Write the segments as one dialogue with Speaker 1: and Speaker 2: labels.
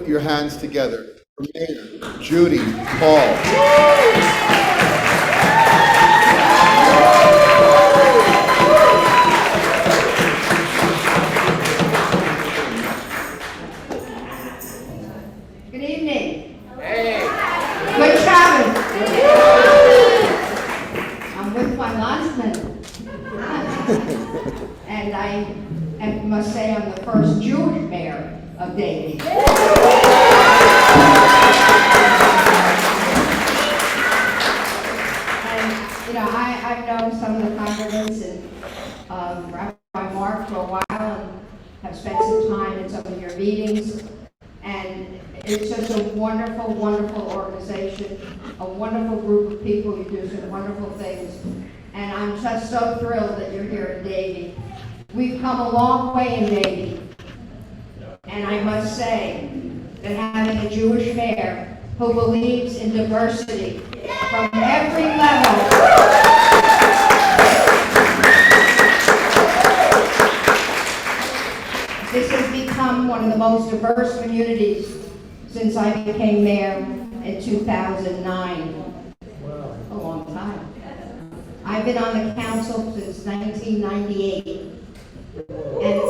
Speaker 1: your hands together for Mayor Judy Paul.
Speaker 2: Good evening. Hey. Good Shabbos. I'm with my landsman. And I must say I'm the first Jewish mayor of Davie. And, you know, I've known some of the congregants and Rabbi Mark for a while and have spent some time in some of your meetings. And it's just a wonderful, wonderful organization, a wonderful group of people. You do some wonderful things. And I'm just so thrilled that you're here in Davie. We've come a long way in Davie. And I must say that having a Jewish mayor who believes in diversity from every level, this has become one of the most diverse communities since I became mayor in 2009. Wow. A long time. I've been on the council since 1998. And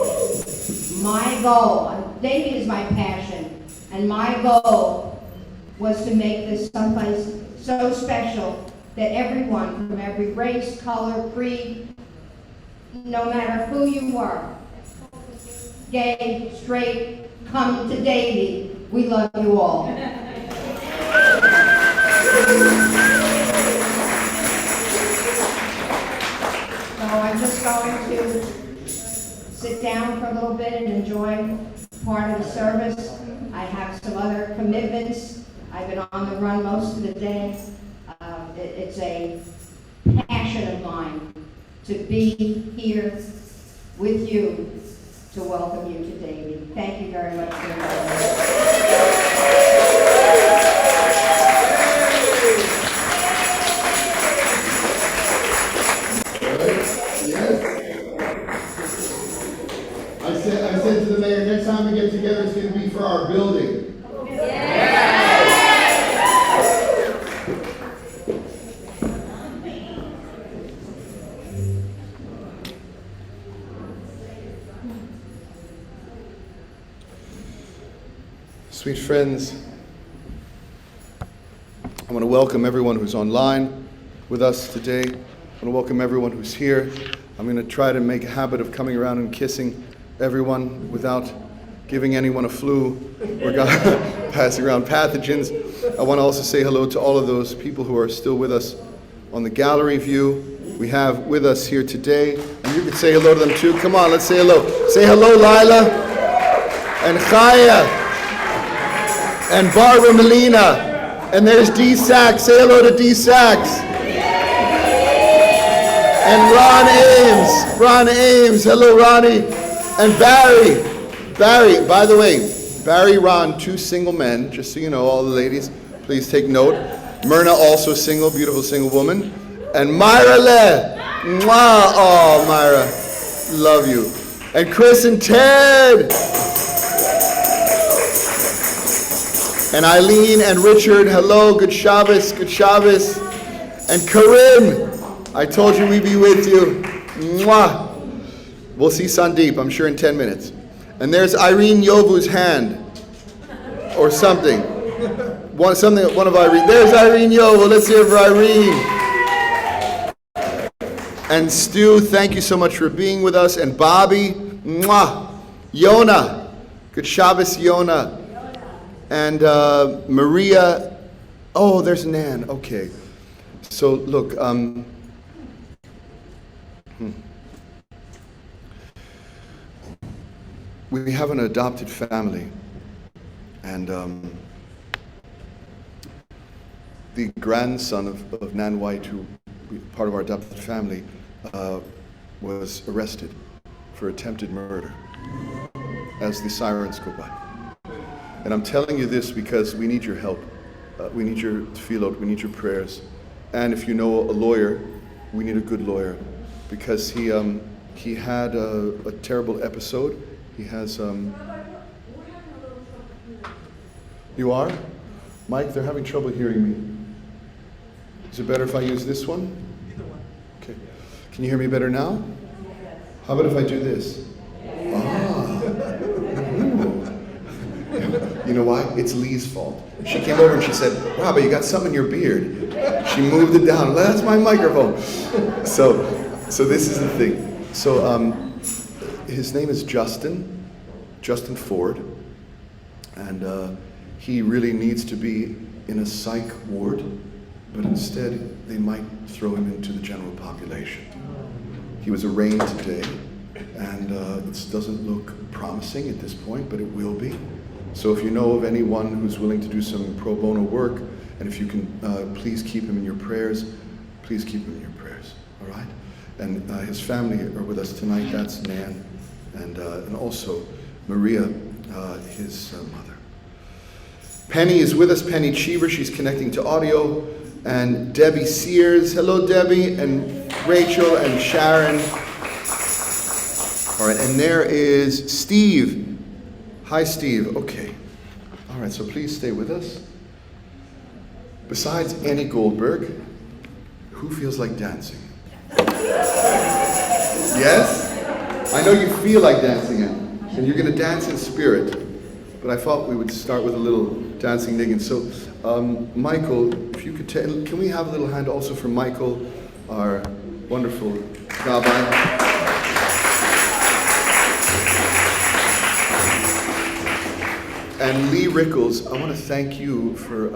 Speaker 2: my goal, Davie is my passion, and my goal was to make this someplace so special that everyone from every race, color, creed, no matter who you are, gay, straight, come to Davie. We love you all. So I'm just going to sit down for a little bit and enjoy part of the service. I have some other commitments. I've been on the run most of the day. It's a passion of mine to be here with you to welcome you to Davie. Thank you very much for your time.
Speaker 1: I said to the mayor, next time we get together, it's going to be for our building. Sweet friends, I want to welcome everyone who's online with us today. I want to welcome everyone who's here. I'm going to try to make a habit of coming around and kissing everyone without giving anyone a flu or passing around pathogens. I want to also say hello to all of those people who are still with us on the gallery view. We have with us here today, and you can say hello to them too. Come on, let's say hello. Say hello, Lila and Chaya and Barbara Molina. And there's D. Sachs. Say hello to D. Sachs. And Ron Ames. Hello, Ronnie. And Barry, by the way, Barry, Ron, two single men, just so you know, all the ladies, please take note. Myrna, also single, beautiful single woman. And Myra Le. Mwah. Oh, Myra, love you. And Chris and Ted. And Eileen and Richard, hello, good Shabbos. And Corinne, I told you we'd be with you. Mwah. We'll see Sandeep, I'm sure, in 10 minutes. And there's Irene Yovu's hand, or something. One of Irene. There's Irene Yovu. Let's hear for Irene. And Stu, thank you so much for being with us. And Bobby, mwah. Yona, good Shabbos, Yona. And Maria. Oh, there's Nan. Okay. So look. We have an adopted family, and the grandson of Nan White, who part of our adopted family, was arrested for attempted murder as the sirens go by. And I'm telling you this because we need your help. We need your tefillot, we need your prayers. And if you know a lawyer, we need a good lawyer, because he had a terrible episode. He has You are? Mike, they're having trouble hearing me. Is it better if I use this one?
Speaker 3: Either one.
Speaker 1: Okay. Can you hear me better now? How about if I do this? Ah. You know why? It's Lee's fault. She came over and she said, "Wow, but you got something in your beard." She moved it down. That's my microphone. So this is the thing. So his name is Justin Ford, and he really needs to be in a psych ward, but instead they might throw him into the general population. He was arraigned today, and it doesn't look promising at this point, but it will be. So if you know of anyone who's willing to do some pro bono work, and if you can please keep him in your prayers, please keep him in your prayers, all right? And his family are with us tonight. That's Nan, and also Maria, his mother. Penny is with us, Penny Cheever. She's connecting to audio. And Debbie Sears. Hello, Debbie. And Rachel and Sharon. All right, and there is Steve. Hi, Steve. Okay. All right, so please stay with us. Besides Annie Goldberg, who feels like dancing? Yes? I know you feel like dancing, and you're going to dance in spirit. But I thought we would start with a little dancing niggin. So, Michael, if you could can we have a little hand also for Michael, our wonderful rabbi? And Lee Rickles, I want to thank you for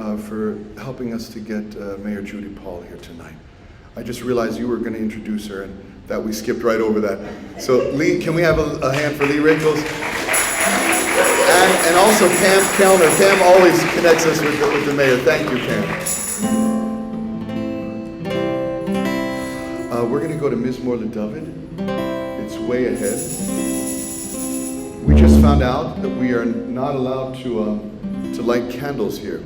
Speaker 1: helping us to get Mayor Judy Paul here tonight. I just realized you were going to introduce her, and that we skipped right over that. So, Lee, can we have a hand for Lee Rickles? And also Pam Kellner. Pam always connects us with the mayor. Thank you, Pam. We're going to go to Mizmor LeDavid. It's way ahead. We just found out that we are not allowed to light candles here.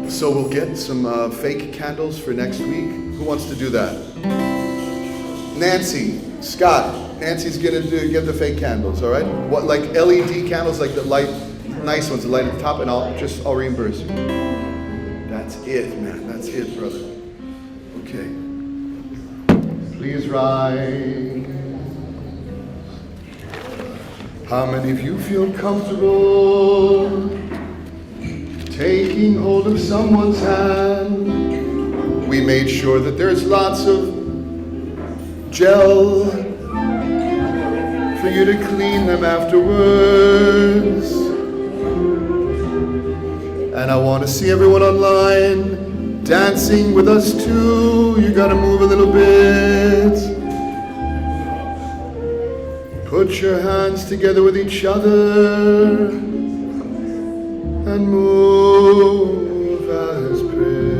Speaker 1: So we'll get some fake candles for next week. Who wants to do that? Nancy, Scott. Nancy's gonna get the fake candles, all right? What, like LED candles, like the light, nice ones, the light at the top, and I'll reimburse you. That's it, man. That's it, brother. Okay. Please rise. How many of you feel comfortable taking hold of someone's hand? We made sure that there's lots of gel for you to clean them afterwards. And I want to see everyone online dancing with us too. You gotta move a little bit. Put your hands together with each other and move as prayer.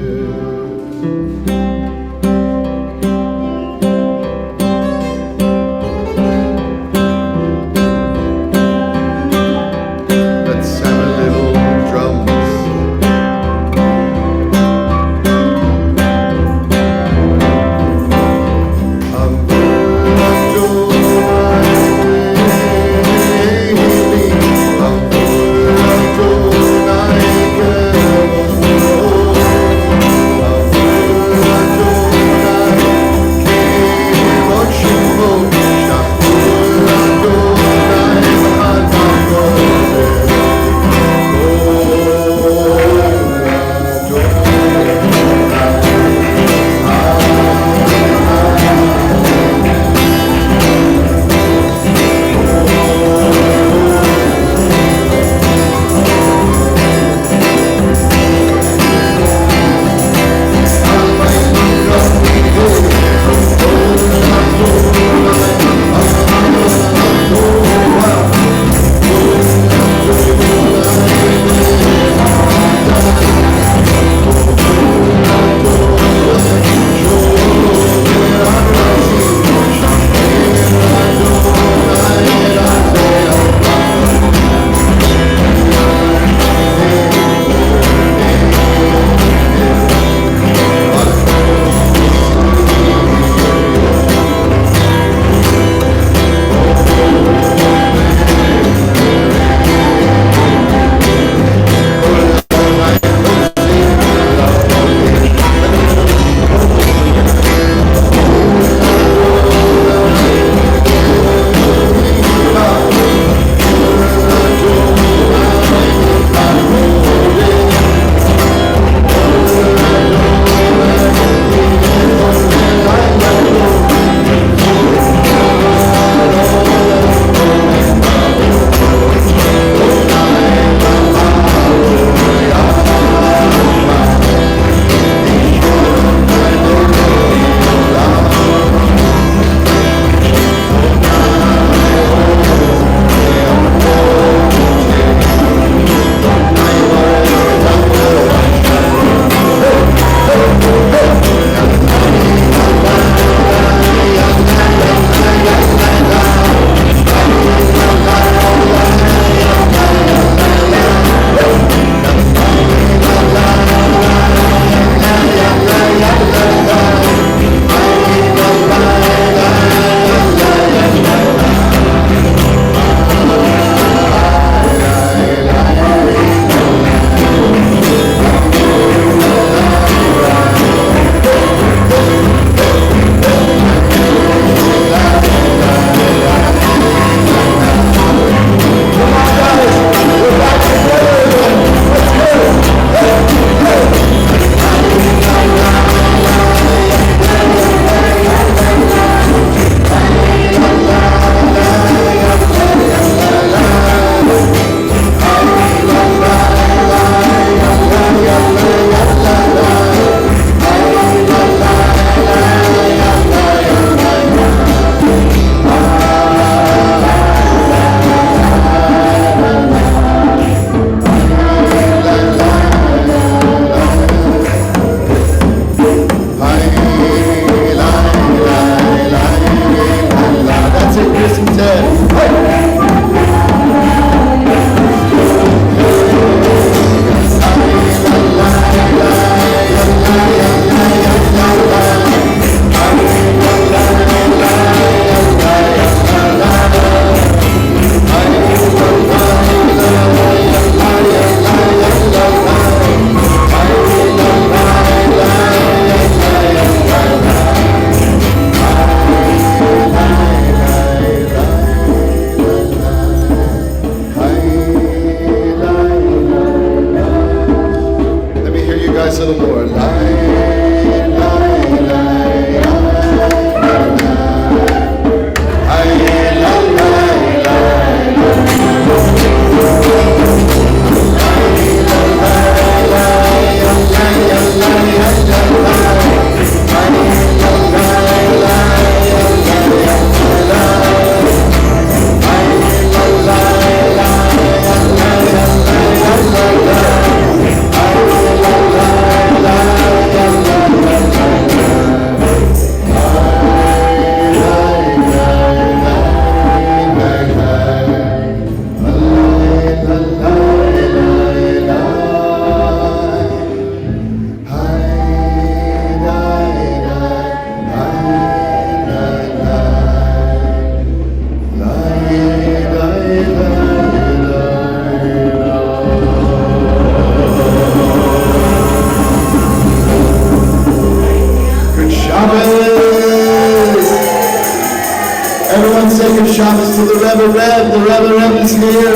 Speaker 1: Everyone say good Shabbos to the Rebbe Reb. The Rebbe Reb is here.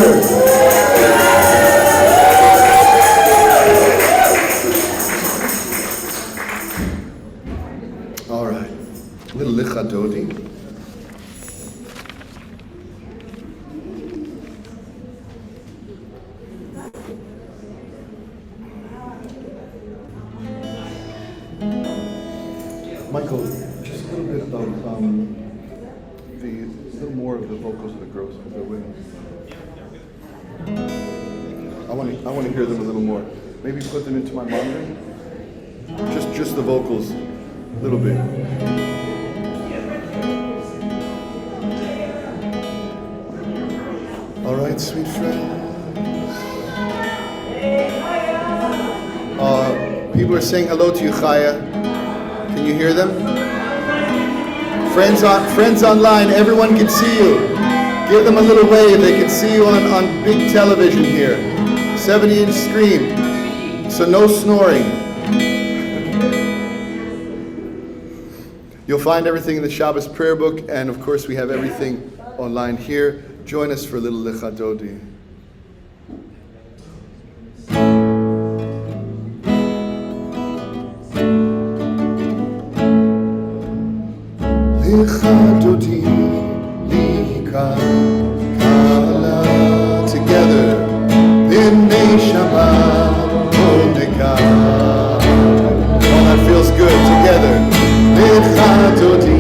Speaker 1: All right. Little Lichadodi. Michael, just a little bit about a little more of the vocals of the girls. If they're with me. I want to hear them a little more. Maybe put them into my monitor. Just the vocals, a little bit. All right, sweet friends. People are saying hello to you, Chaya. Can you hear them? Friends online, everyone can see you. Give them a little wave. They can see you on big television here. 70-inch screen. So no snoring. You'll find everything in the Shabbos prayer book, and of course we have everything online here. Join us for a little Lichadodi. Lichadodi lika kala, together in Shabbat odeka. Oh, that feels good. Together. Lichadodi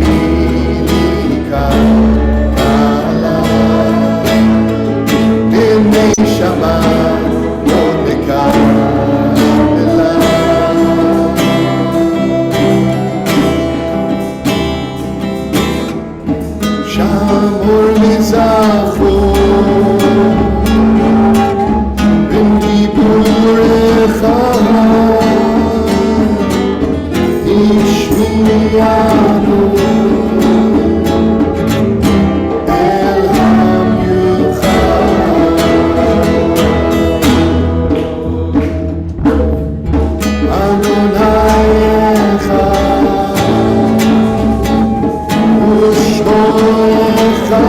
Speaker 1: lika kala, in Shabbat odeka. Shamor mizacho bin diburecha ishmiyanu el hamyuchad Adonai echad u'shmorecha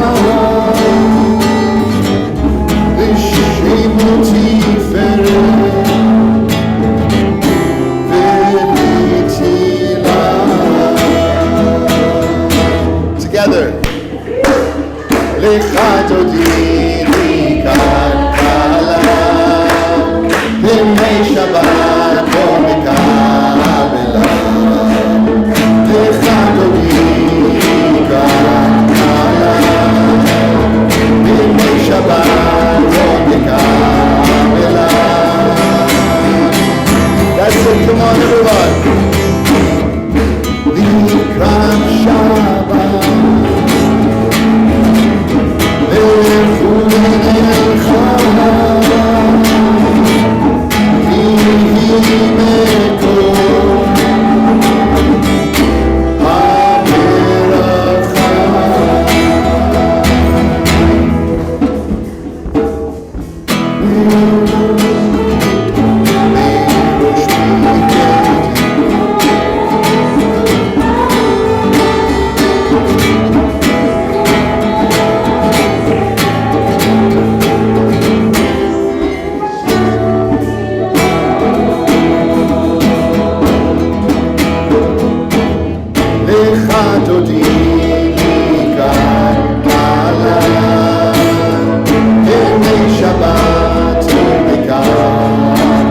Speaker 1: together. Lichadodi lika kala, b'nei Shabbat odeka bela. Lichadodi lika kala, b'nei Shabbat odeka bela. That's it, come on everyone. Likrat Shabbat, Lechu Lecha, Kihi Mekor, HaBeracha. Lichadodi lika kala, b'nei Shabbat odeka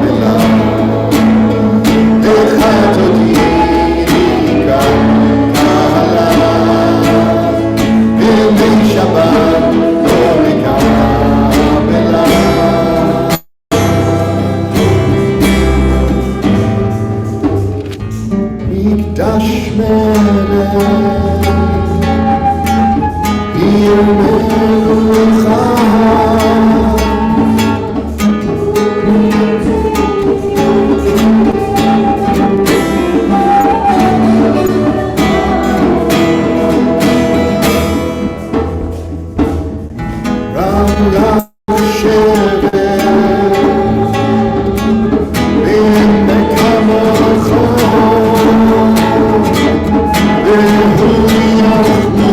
Speaker 1: bela. Lichadodi lika kala, b'nei Shabbat odeka bela. Mikdash melech, ir melucha. Ram Lashevet, b'mekamocha. Behu yachmo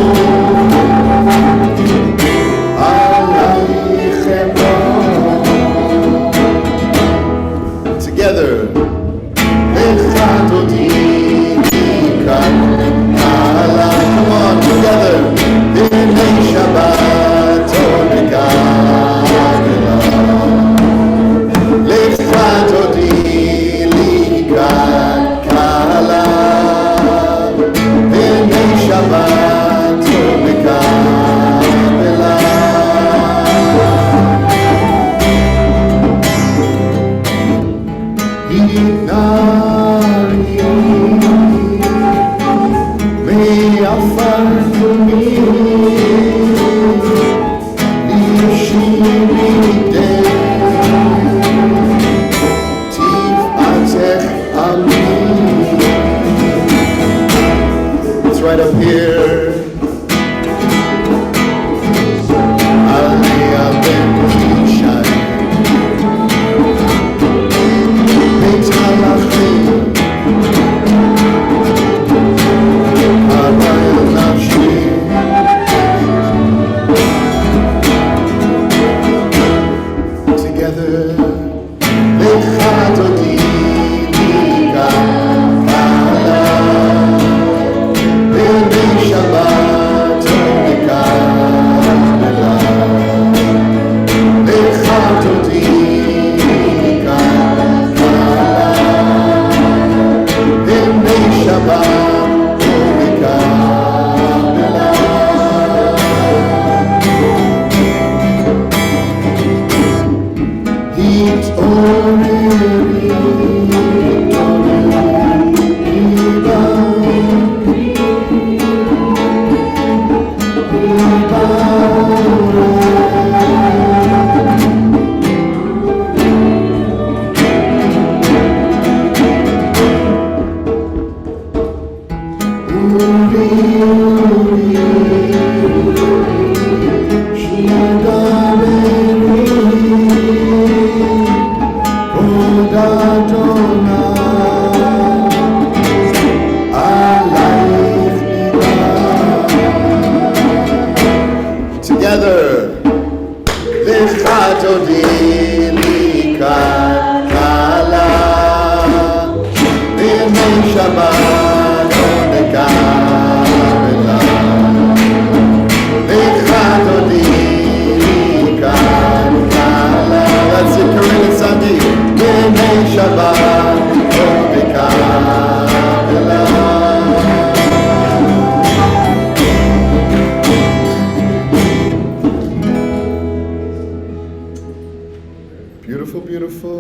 Speaker 1: Beautiful, beautiful.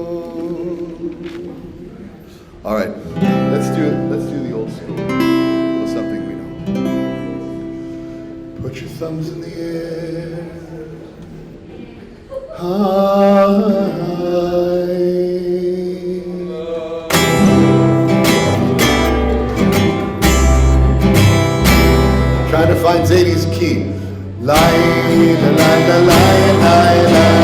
Speaker 1: All right, let's do the old school. A little something we know. Put your thumbs in the air. High. Trying to find Zadie's key. Lie, la, la, la, lie, lie, lie.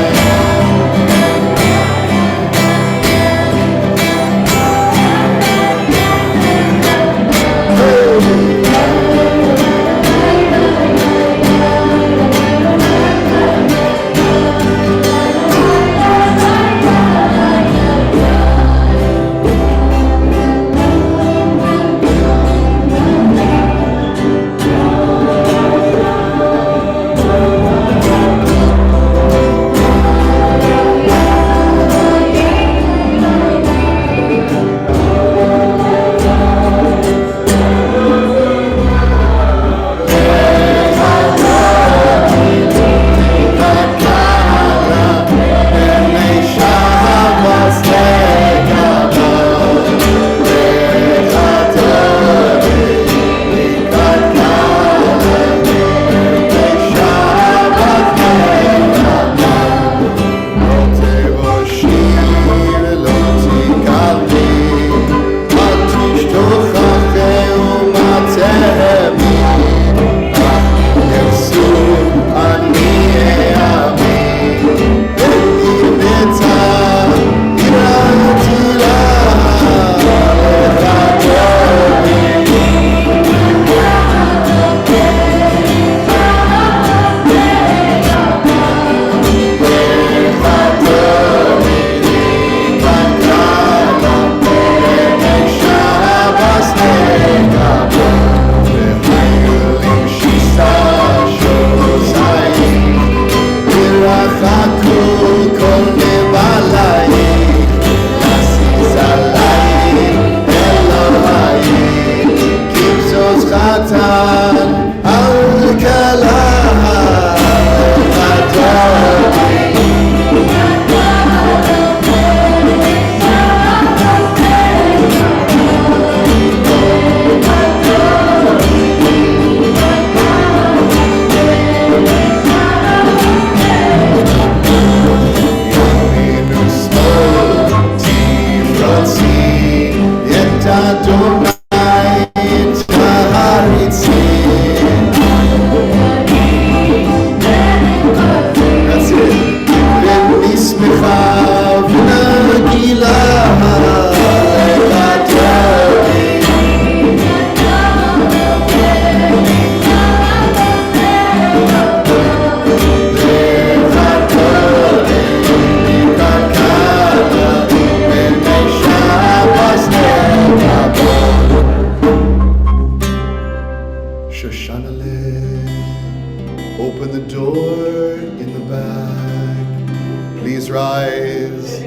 Speaker 1: Open the door in the back. Please rise.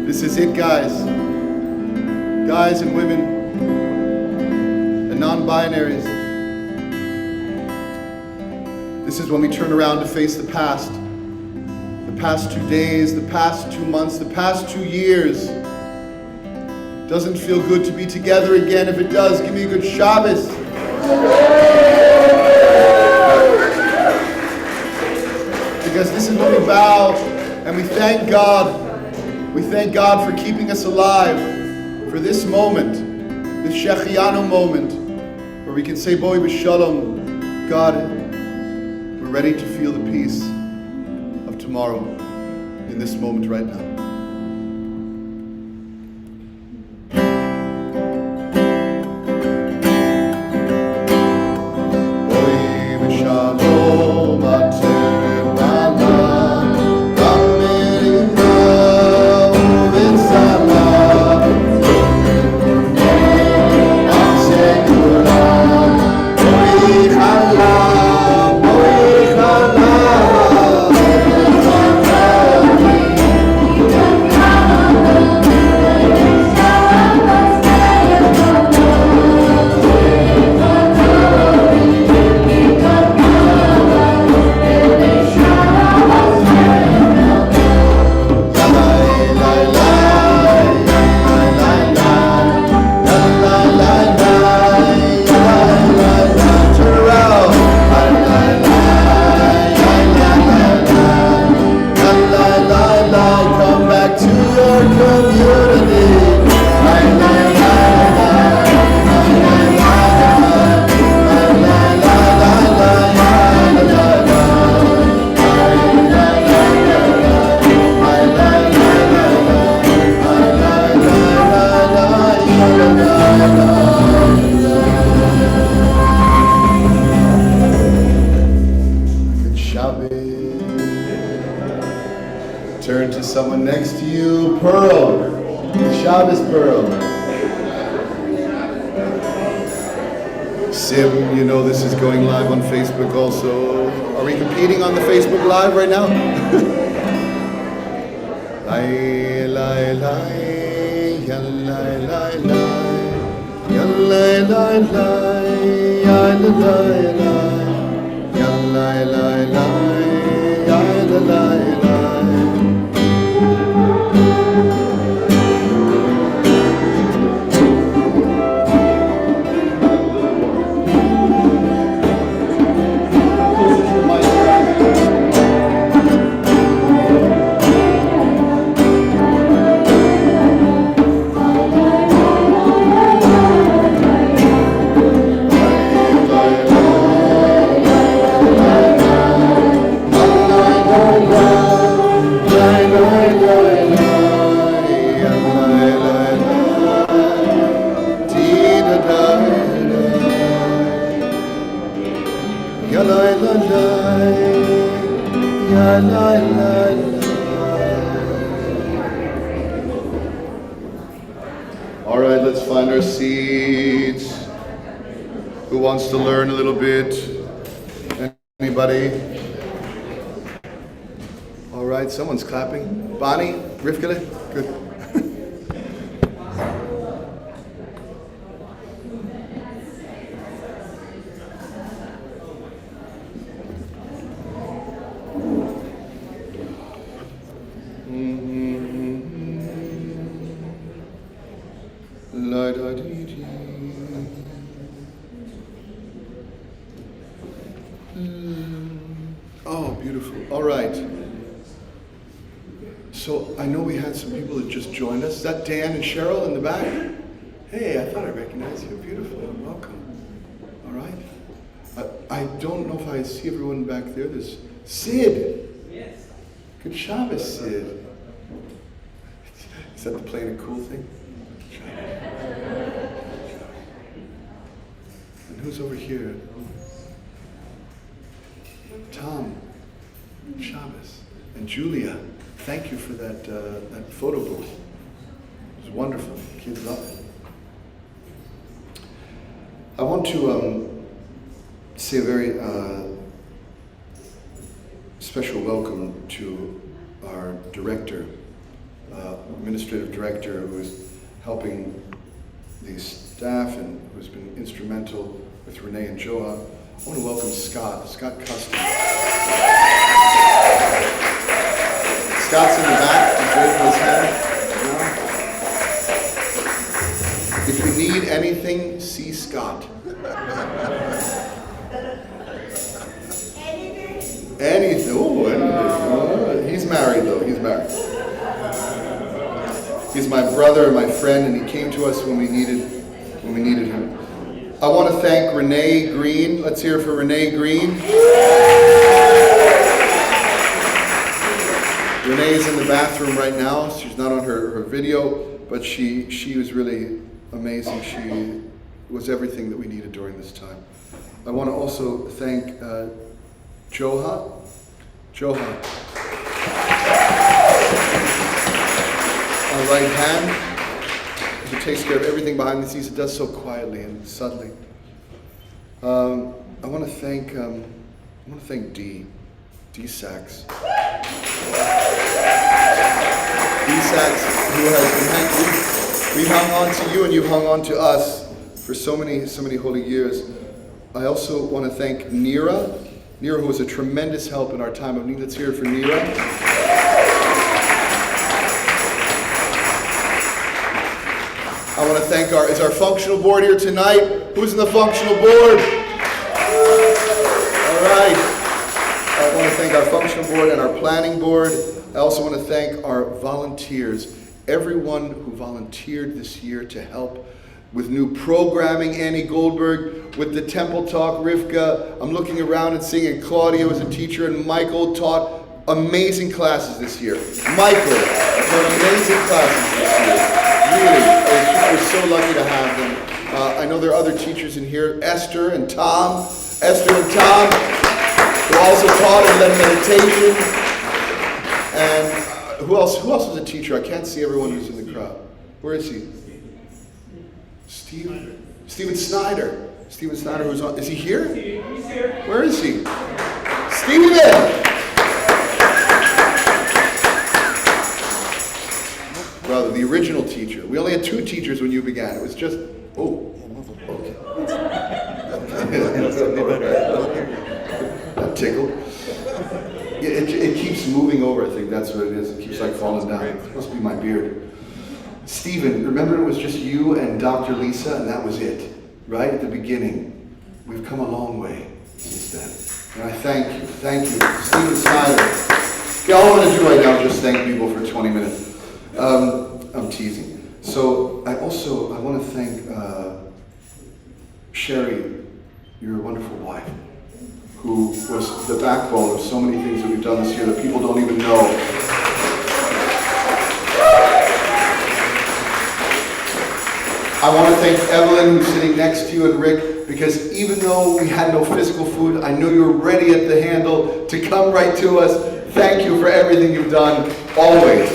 Speaker 1: This is it, guys. Guys and women and non-binaries. This is when we turn around to face the past. The past 2 days, the past 2 months, the past 2 years. Doesn't feel good to be together again. If it does, give me a good Shabbos. Because this is when we bow and we thank God. We thank God for keeping us alive for this moment, this Shechianu moment, where we can say, Boi b'shalom, God, we're ready to feel the peace of tomorrow in this moment right now. Turn to someone next to you. Pearl. Shabbos Pearl. Sim, you know this is going live on Facebook also. Are we competing on the Facebook Live right now? Lai, lai, lai, ya, lai, lai, lai, ya, lai, lai, lai, ya, lai, lai, ya, lai, lai, lai, ya, lai, lai. All right, let's find our seats. Who wants to learn a little bit? Anybody? All right, someone's clapping. Bonnie, Rivkele, good. Oh, beautiful. All right. So I know we had some people that just joined us. Is that Dan and Cheryl in the back? Hey, I thought I recognized you. Beautiful. Welcome. All right. I don't know if I see everyone back there. There's Sid. Yes. Good Shabbos, Sid. Is that the playing a cool thing? And who's over here? Tom, Shabbos, and Julia. Thank you for that that photo booth. It was wonderful. Kids love it. I want to say a very special welcome to our director, administrative director, who is helping the staff and who's been instrumental with Renee and Joa. I want to welcome Scott Custom. Scott's in the back, he's waving his hand. anything, see Scott. Anything. Oh, anything. He's married though. He's married. He's my brother, my friend, and he came to us when we needed him. I want to thank Renee Green. Let's hear it for Renee Green. Renee's in the bathroom right now. She's not on her video, but she was really amazing. She was everything that we needed during this time. I want to also thank Joha, our right hand, who takes care of everything behind the scenes. It does so quietly and subtly. I want to thank D Sachs. D Sachs, who has been we hung on to you and you hung on to us for so many holy years. I also want to thank Nira, who was a tremendous help in our time of need. Let's hear it for Nira. I want to thank is our functional board here tonight? Who's in the functional board? All right. I want to thank our functional board and our planning board. I also want to thank our volunteers, everyone who volunteered this year to help with new programming, Annie Goldberg, with the Temple Talk, Rivka. I'm looking around and seeing Claudia was a teacher, and Michael taught amazing classes this year. Michael taught amazing classes this year. Really, we're so lucky to have them. I know there are other teachers in here, Esther and Tom, who also taught and led meditation. And who else was a teacher? I can't see everyone who's in the crowd. Where is he? Steven Snyder. Steven Snyder, who's on. Is he here? He's here. Where is he? Steven! Brother, the original teacher. We only had 2 teachers when you began. It was just, okay. That tickled. It keeps moving over, I think that's what it is. It keeps like falling down. It must be my beard. Stephen, remember it was just you and Dr. Lisa, and that was it, right at the beginning. We've come a long way since then. And I thank you, Stephen Snyder. Yeah, all I'm going to do right now is just thank people for 20 minutes. I'm teasing. So I want to thank Sherry, your wonderful wife, who was the backbone of so many things that we've done this year that people don't even know. I want to thank Evelyn, who's sitting next to you, and Rick, because even though we had no physical food, I knew you were ready at the handle to come right to us. Thank you for everything you've done, always.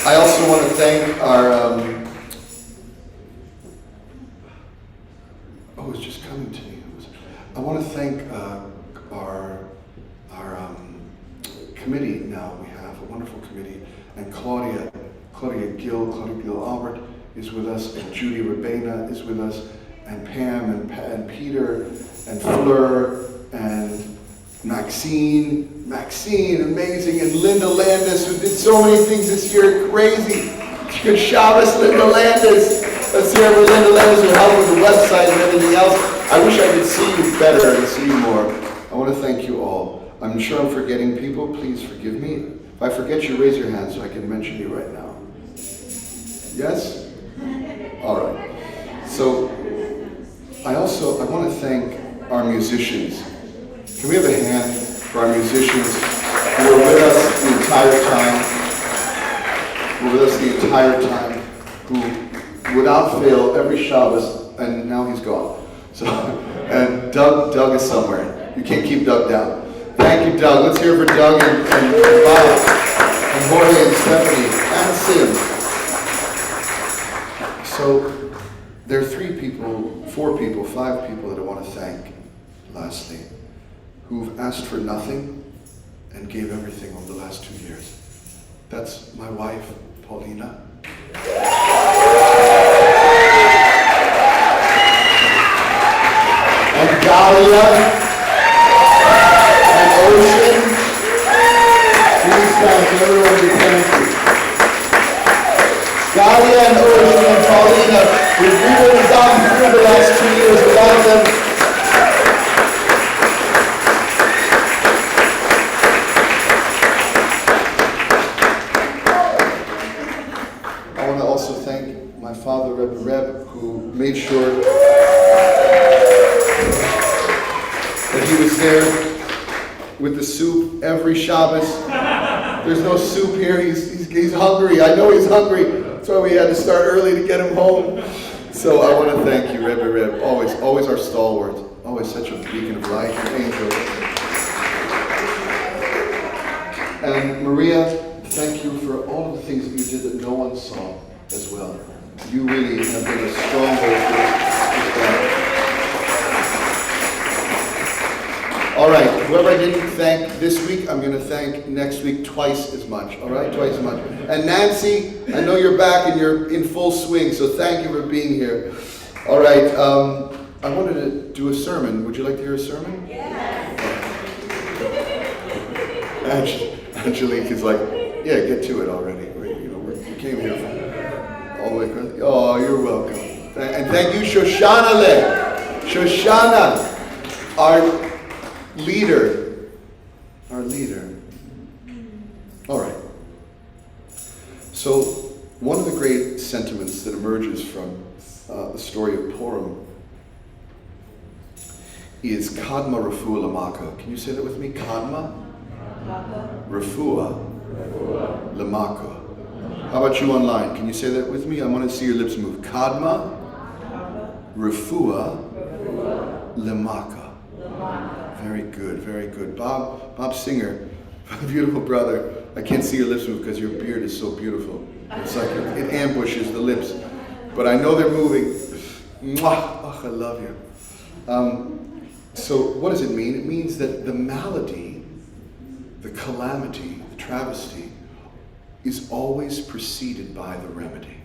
Speaker 1: I also want to thank our, it's just coming to me. I want to thank our committee now. We have a wonderful committee, and Claudia Gill Albert is with us, and Judy Rabena is with us, and Pam and Peter and Fleur and Maxine, amazing, and Linda Landis, who did so many things this year, crazy. Good Shabbos, Linda Landis. Let's hear it for Linda Landis, who helped with the website and everything else. I wish I could see you better and see you more. I want to thank you all. I'm sure I'm forgetting people. Please forgive me. If I forget you, raise your hand so I can mention you right now. Yes? All right. So, I want to thank our musicians. Can we have a hand for our musicians who were with us the entire time, who without fail every Shabbos, and now he's gone. So, and Doug is somewhere. You can't keep Doug down. Thank you, Doug. Let's hear it for Doug and Bob and Jorge and Stephanie and Sim. So there are 3 people, 4 people, 5 people that I want to thank, lastly, who've asked for nothing and gave everything over the last 2 years. That's my wife, Paulina. And Dahlia, and Ocean. Please thank everyone who thank you. Dahlia and Ocean and Paulina, made sure that he was there with the soup every Shabbos. There's no soup here. He's hungry. I know he's hungry. That's why we had to start early to get him home. So I want to thank you, Rebbe Reb. Always our stalwart. Always such a beacon of light, an angel. And Maria, thank you for all of the things that you did that no one saw as well. You really have been a stronghold for this family. All right, whoever I didn't thank this week, I'm going to thank next week twice as much. All right, twice as much. And Nancy, I know you're back and you're in full swing, so thank you for being here. All right, I wanted to do a sermon. Would you like to hear a sermon?
Speaker 3: Yes.
Speaker 1: Angelique is like, yeah, get to it already. We came here from all the way across. Oh, you're welcome. And thank you, Shoshana. Shoshana, our leader. All right. So, one of the great sentiments that emerges from the story of Purim is Kadma Refuah Lamaka. Can you say that with me? Kadma Refuah Lamaka. How about you online? Can you say that with me? I want to see your lips move. Kadma Refuah Lamaka. Very good, very good. Bob Singer, my beautiful brother. I can't see your lips move because your beard is so beautiful. It's like it ambushes the lips. But I know they're moving. Mwah! Oh, I love you. So what does it mean? It means that the malady, the calamity, the travesty, is always preceded by the remedy,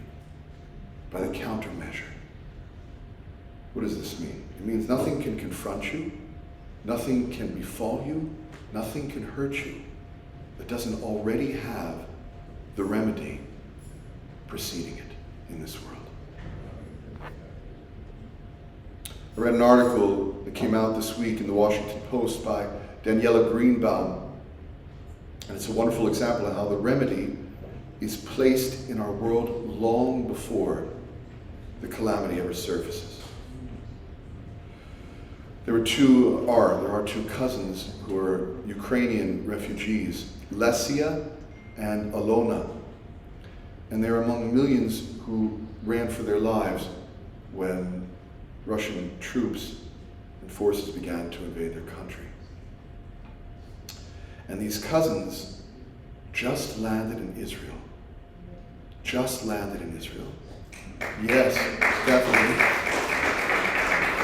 Speaker 1: by the countermeasure. What does this mean? It means nothing can confront you, nothing can befall you, nothing can hurt you that doesn't already have the remedy preceding it in this world. I read an article that came out this week in the Washington Post by Daniela Greenbaum, and it's a wonderful example of how the remedy is placed in our world long before the calamity ever surfaces. There are two cousins who are Ukrainian refugees, Lesia and Alona, and they're among millions who ran for their lives when Russian troops and forces began to invade their country. And these cousins just landed in Israel. Yes, definitely.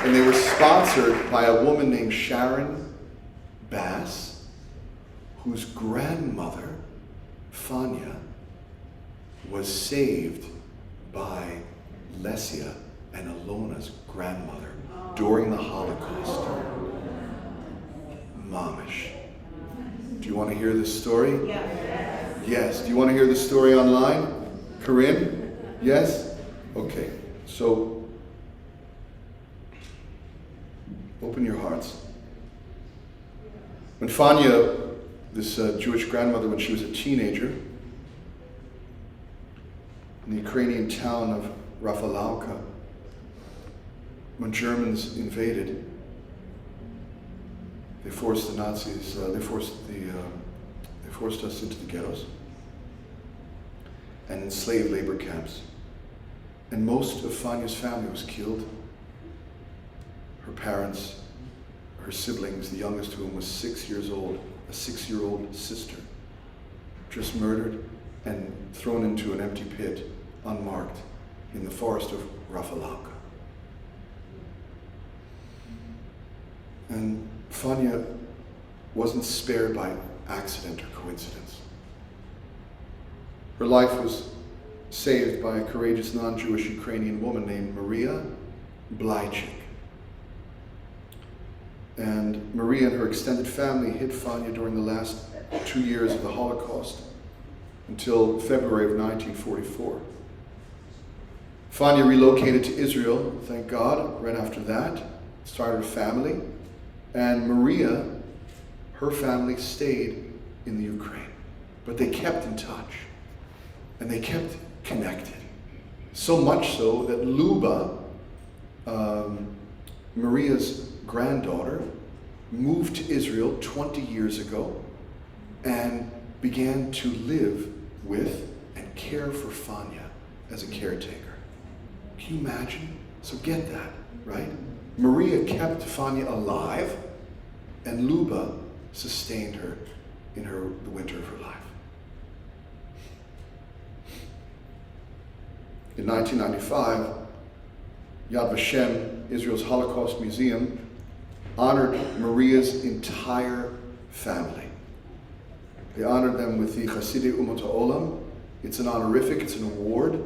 Speaker 1: And they were sponsored by a woman named Sharon Bass, whose grandmother, Fanya, was saved by Lesia and Alona's grandmother during the Holocaust. Mamish. Do you want to hear this story? Yes. Do you want to hear the story online? Corinne? Yes? Okay. So, open your hearts. When Fanya, this Jewish grandmother, when she was a teenager, in the Ukrainian town of Rafalavka, when Germans invaded, they forced the Nazis, they forced us into the ghettos and enslaved labor camps. And most of Fanya's family was killed. Her parents, her siblings, the youngest of whom was 6 years old, a 6-year-old sister, just murdered and thrown into an empty pit, unmarked, in the forest of Rafalavka. And Fanya wasn't spared by accident or coincidence. Her life was saved by a courageous non-Jewish Ukrainian woman named Maria Blychik. And Maria and her extended family hid Fanya during the last 2 years of the Holocaust until February of 1944. Fanya relocated to Israel, thank God, right after that, started a family, and Maria, her family stayed in the Ukraine. But they kept in touch, and they kept connected. So much so that Luba, Maria's granddaughter, moved to Israel 20 years ago and began to live with and care for Fania as a caretaker. Can you imagine? So get that, right? Maria kept Fania alive, and Luba sustained her in the winter of her life. In 1995, Yad Vashem, Israel's Holocaust Museum, honored Maria's entire family. They honored them with the Chasidei Umot HaOlam. It's an honorific, it's an award.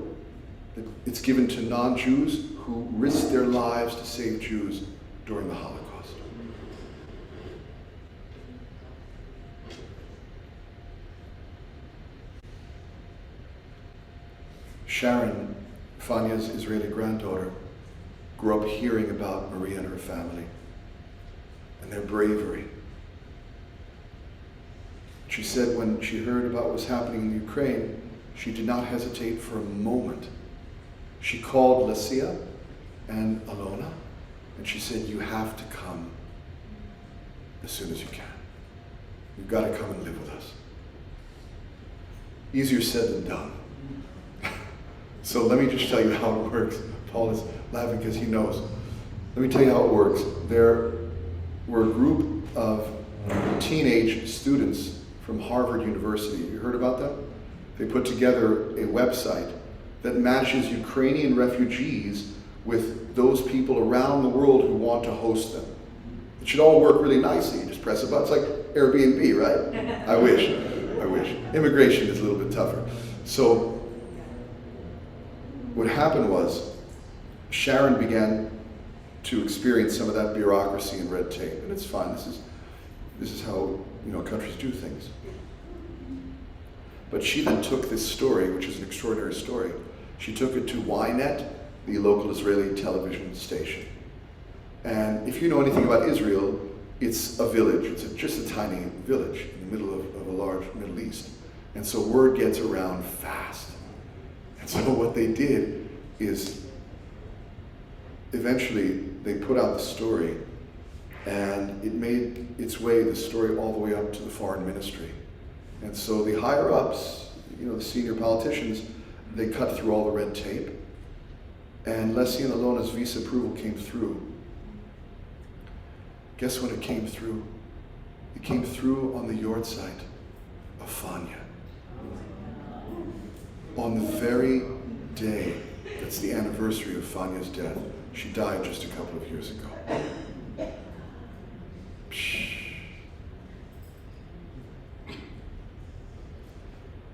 Speaker 1: It's given to non-Jews who risked their lives to save Jews during the Holocaust. Sharon, Fania's Israeli granddaughter, grew up hearing about Maria and her family and their bravery. She said when she heard about what was happening in Ukraine, she did not hesitate for a moment. She called Lesia and Alona, and she said, "You have to come as soon as you can. You've got to come and live with us." Easier said than done. So let me just tell you how it works. Paul is laughing because he knows. Let me tell you how it works. There were a group of teenage students from Harvard University. You heard about them? They put together a website that matches Ukrainian refugees with those people around the world who want to host them. It should all work really nicely. You just press a button. It's like Airbnb, right? I wish. Immigration is a little bit tougher. So what happened was Sharon began to experience some of that bureaucracy and red tape, and it's fine. This is how countries do things. But she then took this story, which is an extraordinary story. She took it to Ynet, the local Israeli television station. And if you know anything about Israel, it's a village. It's just a tiny village in the middle of a large Middle East. And so word gets around fast. And so what they did is eventually they put out the story, and it made its way, the story, all the way up to the foreign ministry. And so the higher ups, the senior politicians, they cut through all the red tape, and Lesia and Alona's visa approval came through. Guess when it came through? It came through on the yahrzeit of Fania. On the very day that's the anniversary of Fania's death. She died just a couple of years ago.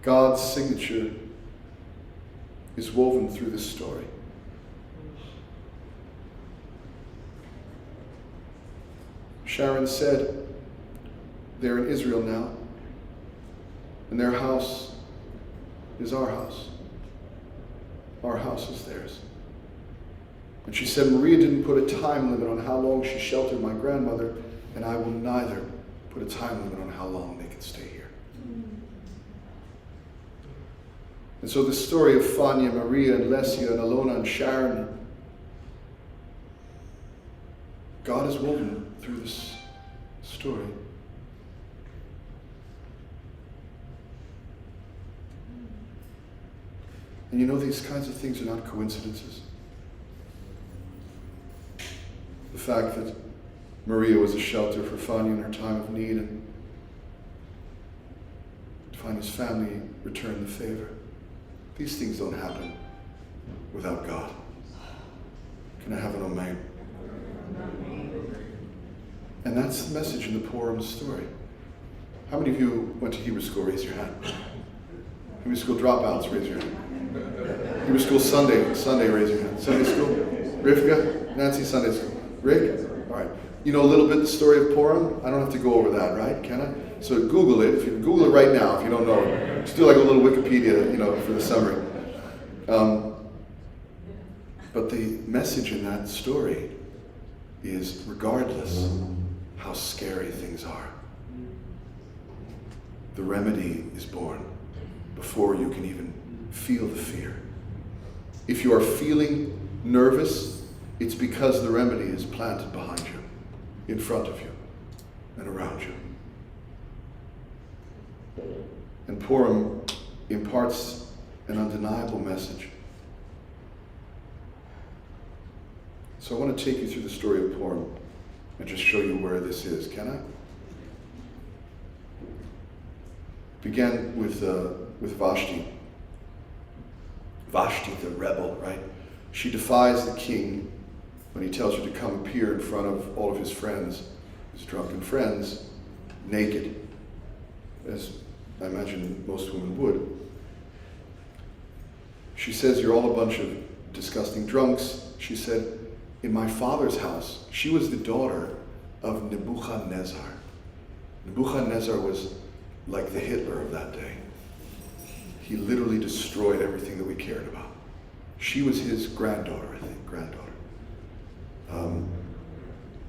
Speaker 1: God's signature is woven through this story. Sharon said, they're in Israel now, and their house is our house. Our house is theirs. And she said, Maria didn't put a time limit on how long she sheltered my grandmother, and I will neither put a time limit on how long they can stay here. And so the story of Fania, Maria, and Lesia, and Alona, and Sharon, God is woven through this story. And these kinds of things are not coincidences. The fact that Maria was a shelter for Fania in her time of need, and Fania's family returned the favor. These things don't happen without God. Can I have an amen? And that's the message in the Purim story. How many of you went to Hebrew school? Raise your hand. Hebrew school dropouts, raise your hand. Hebrew school Sunday, raise your hand. Sunday school? Rivka? Nancy, Sunday school. Rick? All right. You know a little bit the story of Purim? I don't have to go over that, right? Can I? So Google it. If you Google it right now, if you don't know it, just do like a little Wikipedia, for the summary. But the message in that story is, regardless how scary things are, the remedy is born before you can even feel the fear. If you are feeling nervous it's because the remedy is planted behind you, in front of you, and around you. And Purim imparts an undeniable message. So I want to take you through the story of Purim and just show you where this is. Can I? Began with Vashti. Vashti, the rebel, right? She defies the king when he tells her to come appear in front of all of his friends, his drunken friends, naked, as I imagine most women would. She says, "You're all a bunch of disgusting drunks." She said, "In my father's house," she was the daughter of Nebuchadnezzar. Nebuchadnezzar was like the Hitler of that day. He literally destroyed everything that we cared about. She was his granddaughter, I think,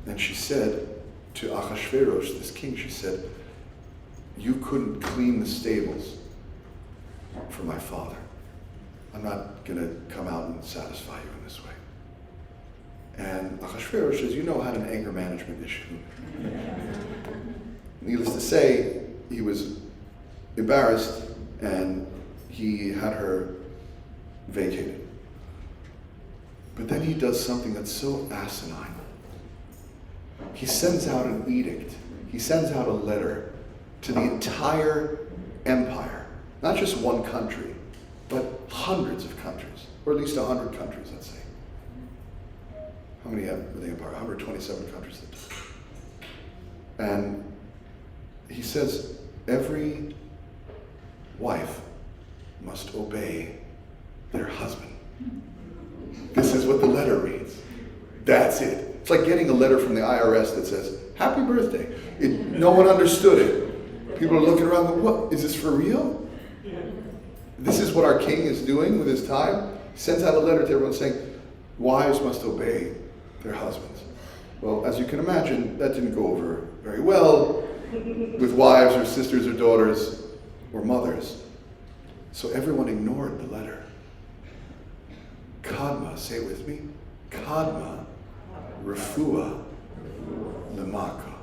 Speaker 1: and she said to Ahasuerus, this king, she said, "You couldn't clean the stables for my father. I'm not going to come out and satisfy you in this way." And Ahasuerus, as you know, had an anger management issue. Needless to say, he was embarrassed and he had her vacated. But then he does something that's so asinine. He sends out an edict. He sends out a letter to the entire empire. Not just one country, but hundreds of countries, or at least 100 countries, let's say. How many have the empire? 127 countries. And he says, every wife must obey their husband. This is what the letter reads. That's it. It's like getting a letter from the IRS that says, "Happy birthday." No one understood it. People are looking around going, "What? Is this for real?" This is what our king is doing with his time. He sends out a letter to everyone saying, wives must obey their husbands. Well, as you can imagine, that didn't go over very well with wives or sisters or daughters or mothers. So everyone ignored the letter. Kadma, say it with me. Kadma, refuah, lemaka.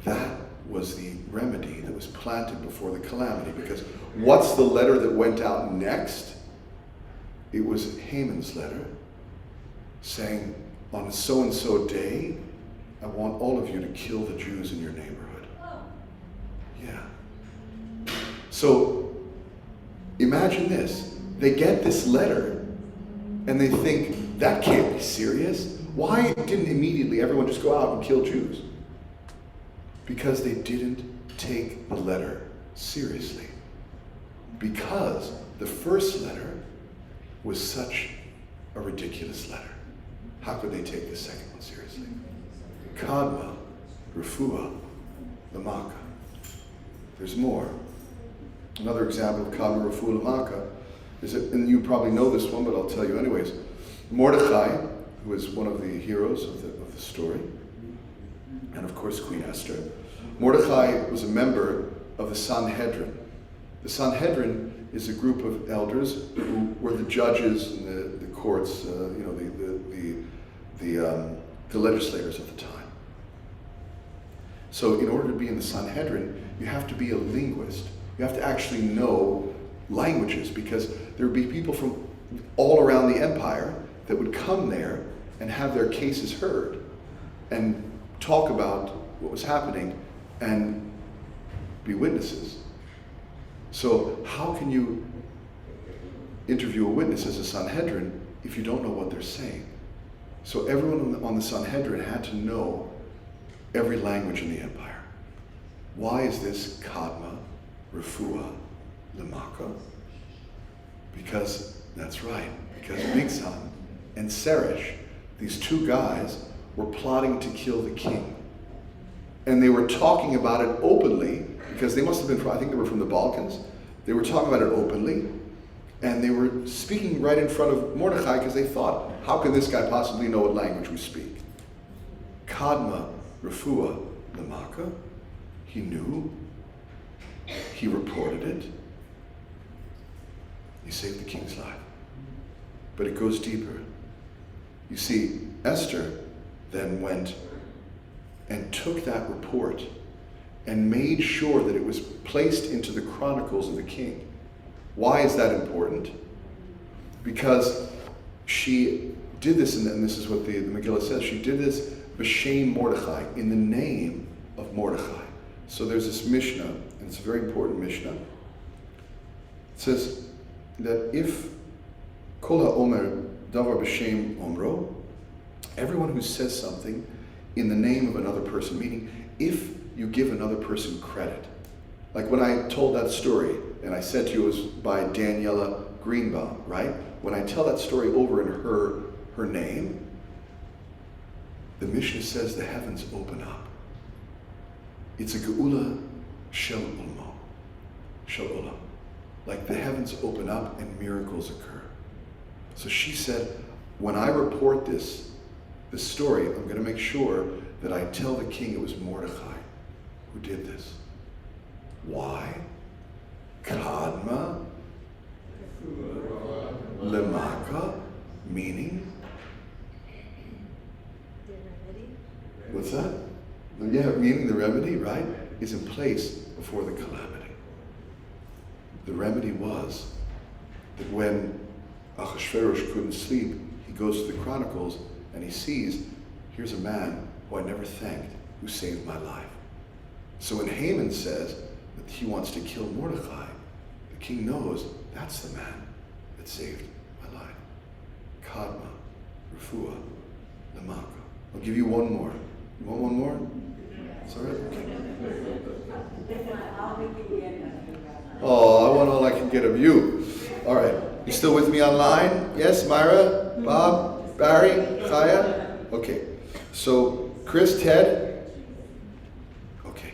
Speaker 1: That was the remedy that was planted before the calamity. Because what's the letter that went out next? It was Haman's letter saying, on so-and-so day, I want all of you to kill the Jews in your neighborhood. Yeah. So imagine this. They get this letter and they think, that can't be serious. Why didn't immediately everyone just go out and kill Jews? Because they didn't take the letter seriously. Because the first letter was such a ridiculous letter. How could they take the second one seriously? Kadma, refuah, lemaka. There's more. Another example of kadma, refuah, lemaka is, and you probably know this one, but I'll tell you anyways. Mordechai, who is one of the heroes of the story, and of course Queen Esther. Mordechai was a member of the Sanhedrin. The Sanhedrin is a group of elders who were the judges in the courts, the legislators of the time. So in order to be in the Sanhedrin, you have to be a linguist. You have to actually know languages, because there would be people from all around the empire that would come there and have their cases heard and talk about what was happening and be witnesses. So how can you interview a witness as a Sanhedrin if you don't know what they're saying? So everyone on the Sanhedrin had to know every language in the empire. Why is this kadma, refuah, lemaka? Because, that's right, because Bigsan and Seresh, these two guys, were plotting to kill the king. And they were talking about it openly, because they must have been, I think they were from the Balkans. They were talking about it openly, and they were speaking right in front of Mordechai, because they thought, how can this guy possibly know what language we speak? Kadma, refuah, lemaka. He knew. He reported it. He saved the king's life. But it goes deeper. You see, Esther then went and took that report and made sure that it was placed into the chronicles of the king. Why is that important? Because she did this, and this is what the Megillah says, she did this b'shem Mordechai, in the name of Mordechai. So there's this Mishnah, and it's a very important Mishnah. It says that if kol ha'omer davar b'shem omro, everyone who says something in the name of another person, meaning if you give another person credit. Like when I told that story, and I said to you it was by Daniela Greenbaum, right? When I tell that story over in her name, the Mishnah says the heavens open up. It's a geula shel ulmo, shel ulam. Like the heavens open up and miracles occur. So she said, when I report this story, I'm going to make sure that I tell the king it was Mordechai who did this. Why? Kadma lemaka, meaning? What's that? Yeah, meaning the remedy, right, is in place before the calamity. The remedy was that when Achashverosh couldn't sleep, he goes to the Chronicles and he sees, here's a man who I never thanked, who saved my life. So when Haman says that he wants to kill Mordechai, the king knows that's the man that saved my life. Kadma, refuah, lemaka. I'll give you one more. You want one more? It's all right? Okay. Oh, I want all I can get of you. All right. You still with me online? Yes, Myra, Bob, Barry, Chaya? Okay. So, Chris, Ted? Okay.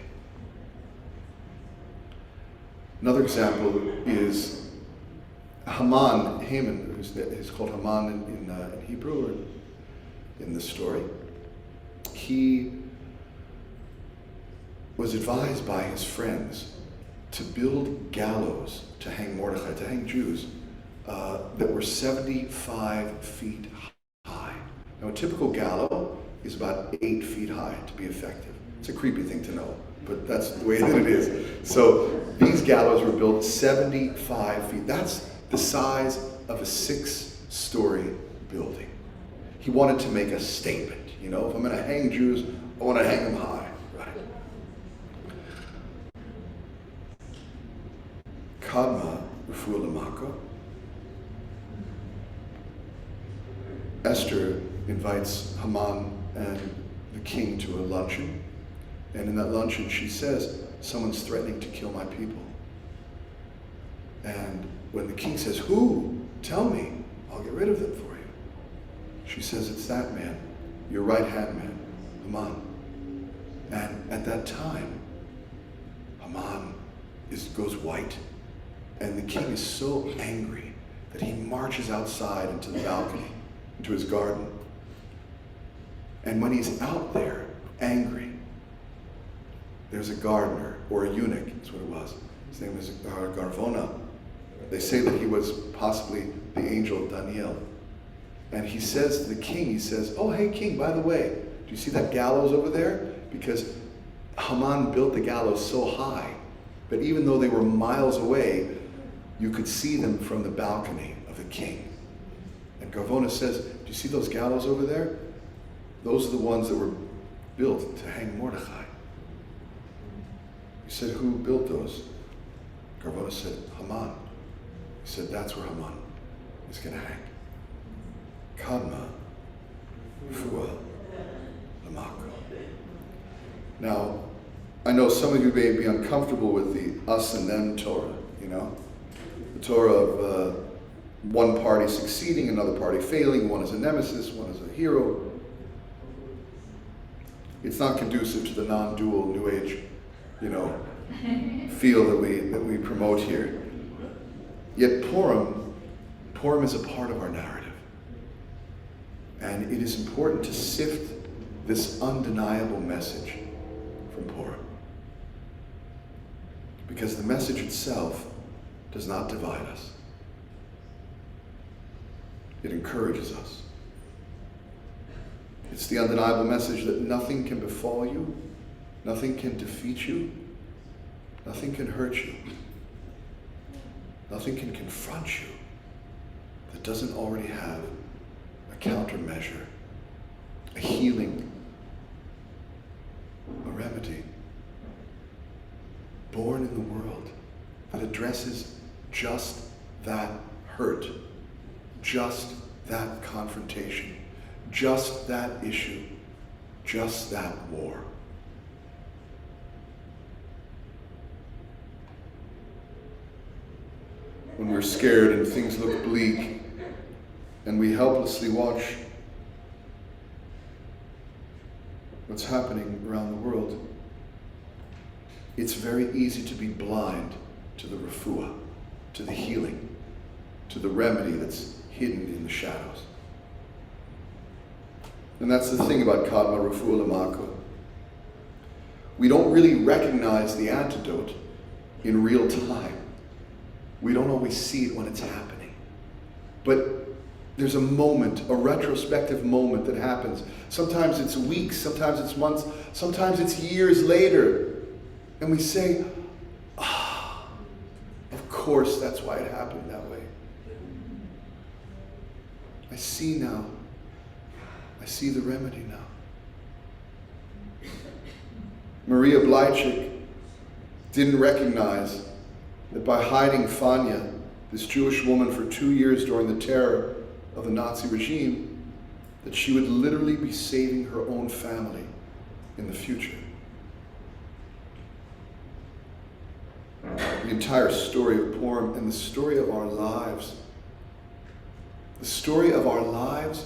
Speaker 1: Another example is Haman, who's called Haman in Hebrew or in the story. He was advised by his friends to build gallows to hang Mordechai, to hang Jews, that were 75 feet high. Now, a typical gallows is about 8 feet high to be effective. It's a creepy thing to know, but that's the way that it is. So these gallows were built 75 feet. That's the size of a 6-story building. He wanted to make a statement. You know, if I'm going to hang Jews, I want to hang them high, right? Kadma refuah lemaka. Esther invites Haman and the king to a luncheon. And in that luncheon, she says, someone's threatening to kill my people. And when the king says, who? Tell me. I'll get rid of them for you. She says, it's that man, your right-hand man, Haman. And at that time, Haman goes white. And the king is so angry that he marches outside into the balcony, into his garden. And when he's out there, angry, there's a gardener, or a eunuch, is what it was. His name is Garvona. They say that he was possibly the angel Daniel. And he says to the king, he says, oh, hey, king, by the way, do you see that gallows over there? Because Haman built the gallows so high that even though they were miles away, you could see them from the balcony of the king. And Garvona says, do you see those gallows over there? Those are the ones that were built to hang Mordechai. He said, who built those? Garvona said, Haman. He said, that's where Haman is going to hang. Kadma, refuah lemaka. Now, I know some of you may be uncomfortable with the us and them Torah, you know? The Torah of one party succeeding, another party failing, one is a nemesis, one is a hero. It's not conducive to the non-dual New Age, you know, feel that we promote here. Yet Purim is a part of our narrative. And it is important to sift this undeniable message from Purim. Because the message itself does not divide us. It encourages us. It's the undeniable message that nothing can befall you, nothing can defeat you, nothing can hurt you, nothing can confront you that doesn't already have a countermeasure, a healing, a remedy, born in the world that addresses just that hurt, just that confrontation, just that issue, just that war. When we're scared and things look bleak and we helplessly watch what's happening around the world, it's very easy to be blind to the refuah, to the healing, to the remedy that's hidden in the shadows. And that's the thing about Kadma Refuah Lamako. We don't really recognize the antidote in real time. We don't always see it when it's happening. But there's a moment, a retrospective moment that happens. Sometimes it's weeks, sometimes it's months, sometimes it's years later. And we say, of course that's why it happened that way. I see now. I see the remedy now. Maria Bleichik didn't recognize that by hiding Fania, this Jewish woman, for 2 years during the terror of the Nazi regime, that she would literally be saving her own family in the future. The entire story of Purim and the story of our lives. The story of our lives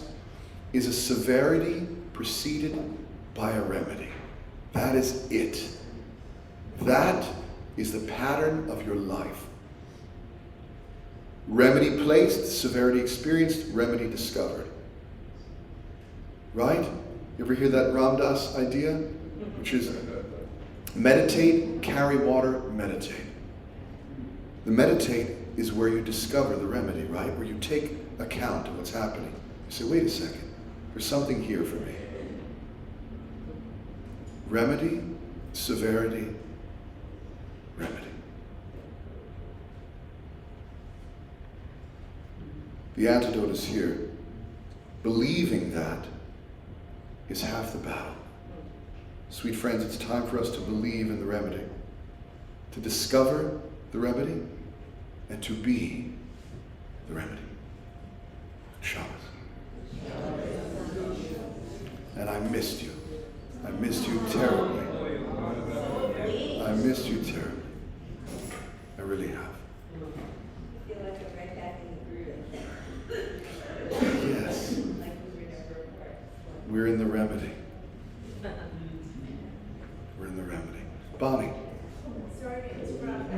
Speaker 1: is a severity preceded by a remedy. That is it. That is the pattern of your life. Remedy placed, severity experienced, remedy discovered. Right? You ever hear that Ram Dass idea? Which is meditate, carry water, meditate. The meditate is where you discover the remedy, right? Where you take account of what's happening. You say, wait a second, there's something here for me. Remedy, severity, remedy. The antidote is here. Believing that is half the battle. Sweet friends, it's time for us to believe in the remedy, to discover the remedy, and to be the remedy. Shabbos. And I missed you. I missed you terribly. I missed you terribly. I really have.
Speaker 3: I feel like I'm right back in the groove.
Speaker 1: Yes.
Speaker 3: Like we were never apart.
Speaker 1: We're in the remedy. We're in the remedy. Bonnie,
Speaker 4: Sorry to interrupt.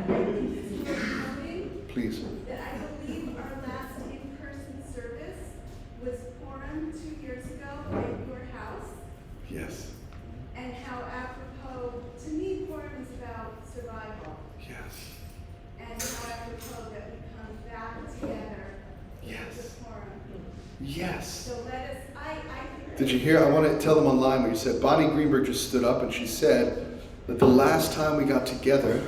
Speaker 1: please.
Speaker 4: That I believe our last in-person service was Purim 2 years ago at your house,
Speaker 1: Yes.
Speaker 4: and how apropos, to me, Purim is about survival,
Speaker 1: Yes.
Speaker 4: and how apropos that we come back together
Speaker 1: Yes.
Speaker 4: with Purim.
Speaker 1: Yes.
Speaker 4: So let us, I think.
Speaker 1: Did you hear? I want to tell them online what you said. Bonnie Greenberg just stood up and she said that the last time we got together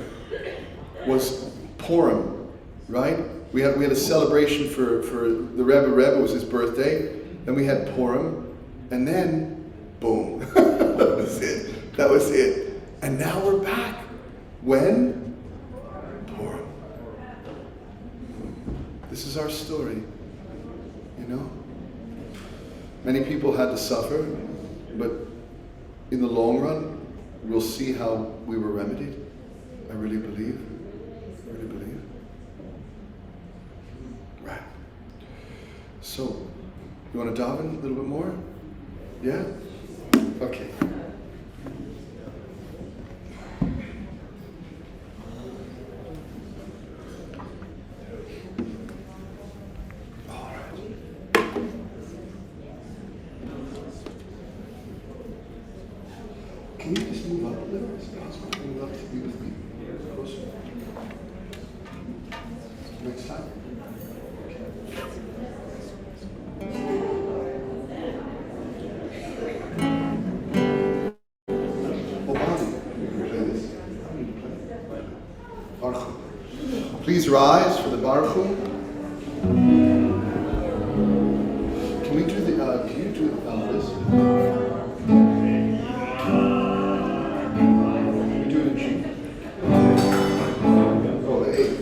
Speaker 1: was Purim, right? We had a celebration for the Rebbe. It was his birthday. Then we had Purim, and then boom, that was it. That was it. And now we're back. When? Purim. This is our story, you know. Many people had to suffer, but in the long run, we'll see how we were remedied. I really believe. I really believe. Right. So, you want to daven a little bit more? Yeah? Okay. All right. Can you just move up a little? Is it possible to move up to be with me? Closer. Next time. Okay. please rise for the Baruch Hu? Can we do the, can you do this? Can we do it in G? Oh, the 8th.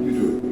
Speaker 1: You do it.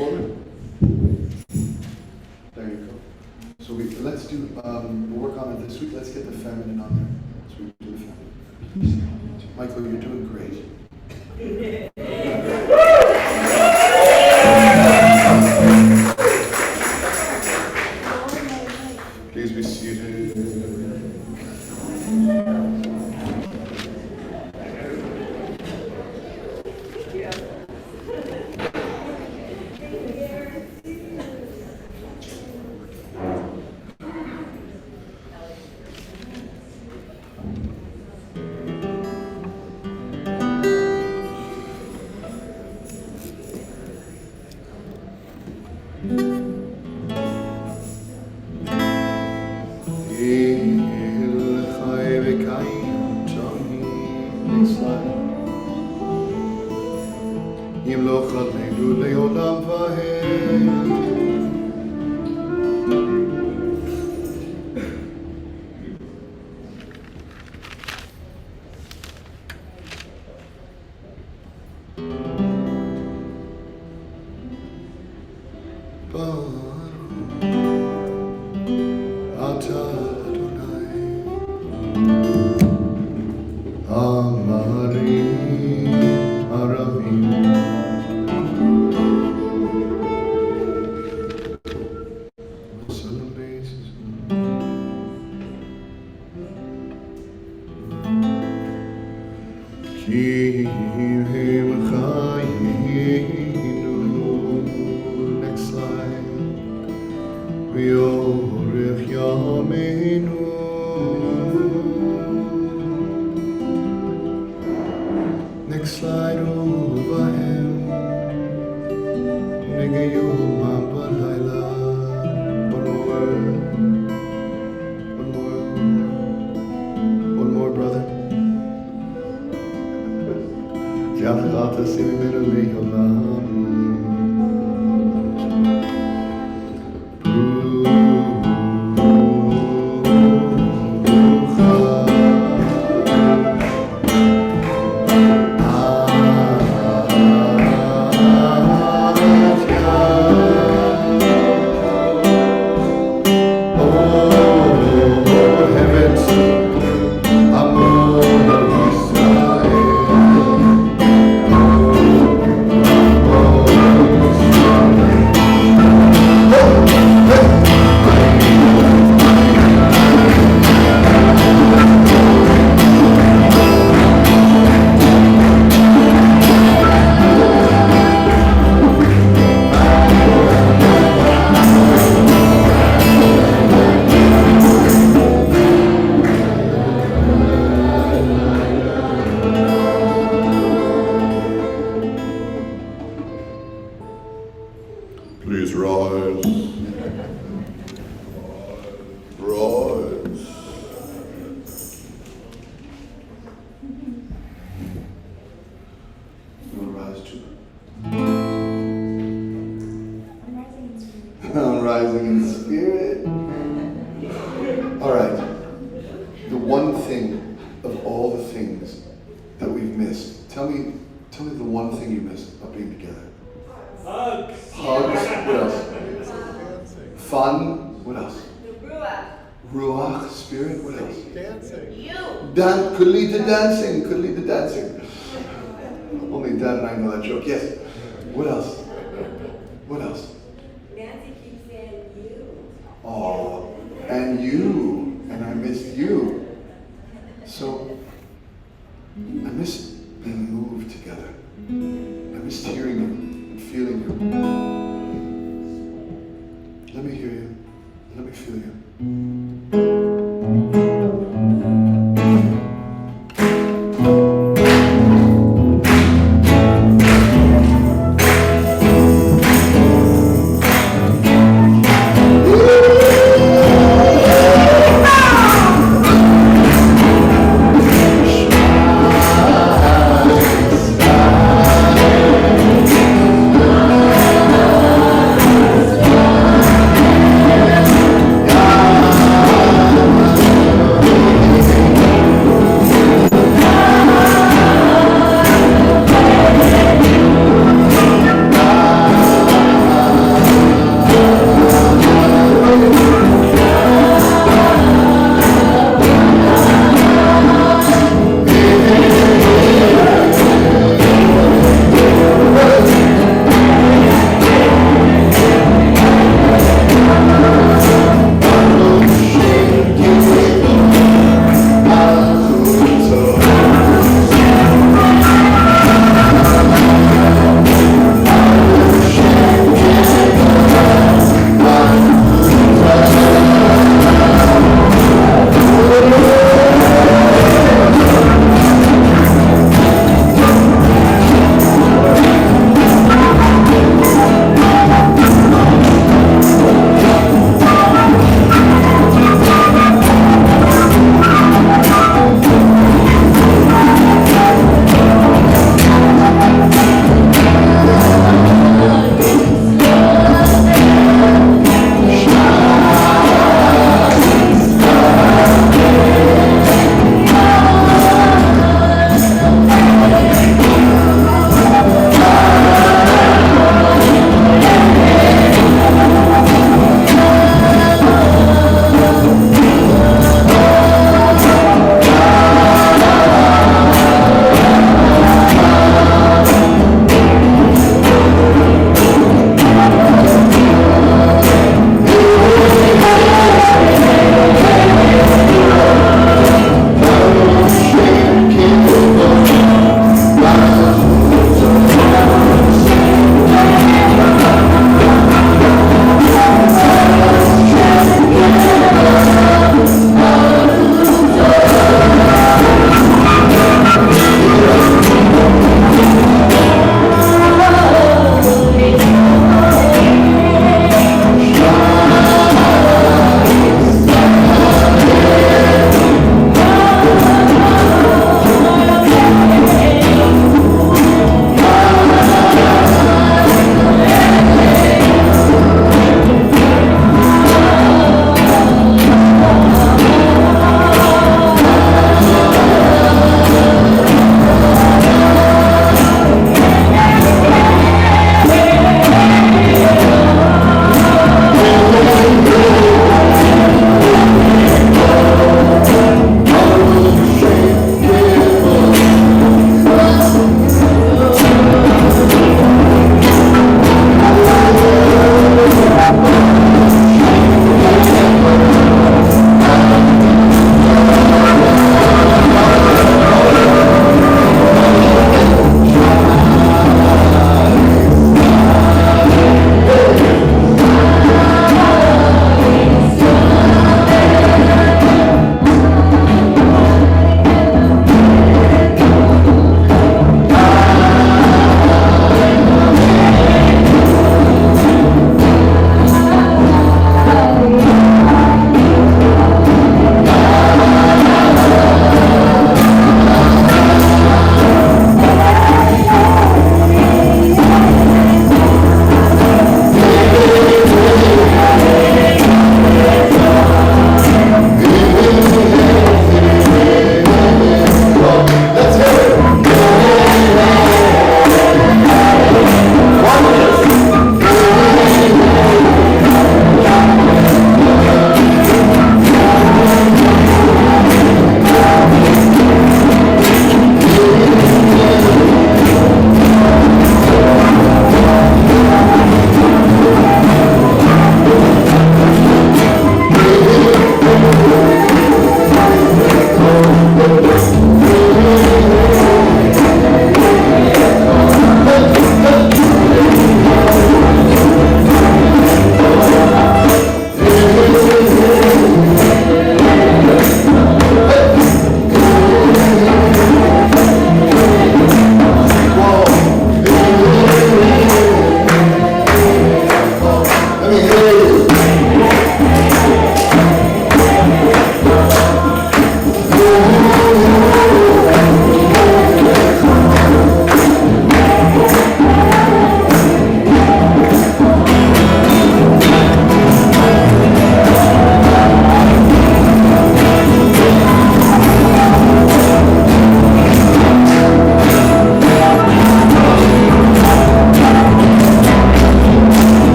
Speaker 1: forward. There you go. So let's do, we'll work on it this week. Let's get the feminine on there. So we do the feminine. Michael, you're doing great. Please be seated. Next slide over him. Nigga, you mamba laila. One more, brother. Jahrata sivir leolam. Please rise. Rise. You want to rise too? I'm rising in spirit. All right. The one thing of all the things that we've missed. Tell me the one thing you missed about being together. Hugs. Hugs. What else? Fun. What else? Ruach. Spirit. What else?
Speaker 3: You.
Speaker 1: Could lead to dancing. Could lead to dancing. Only Dad and I know that joke. Yes. What else? What else?
Speaker 3: Nancy keeps saying you.
Speaker 1: Oh, and you. And I missed you. So, I miss being moved together. I missed hearing you and feeling you. Let me hear you. Let me feel you.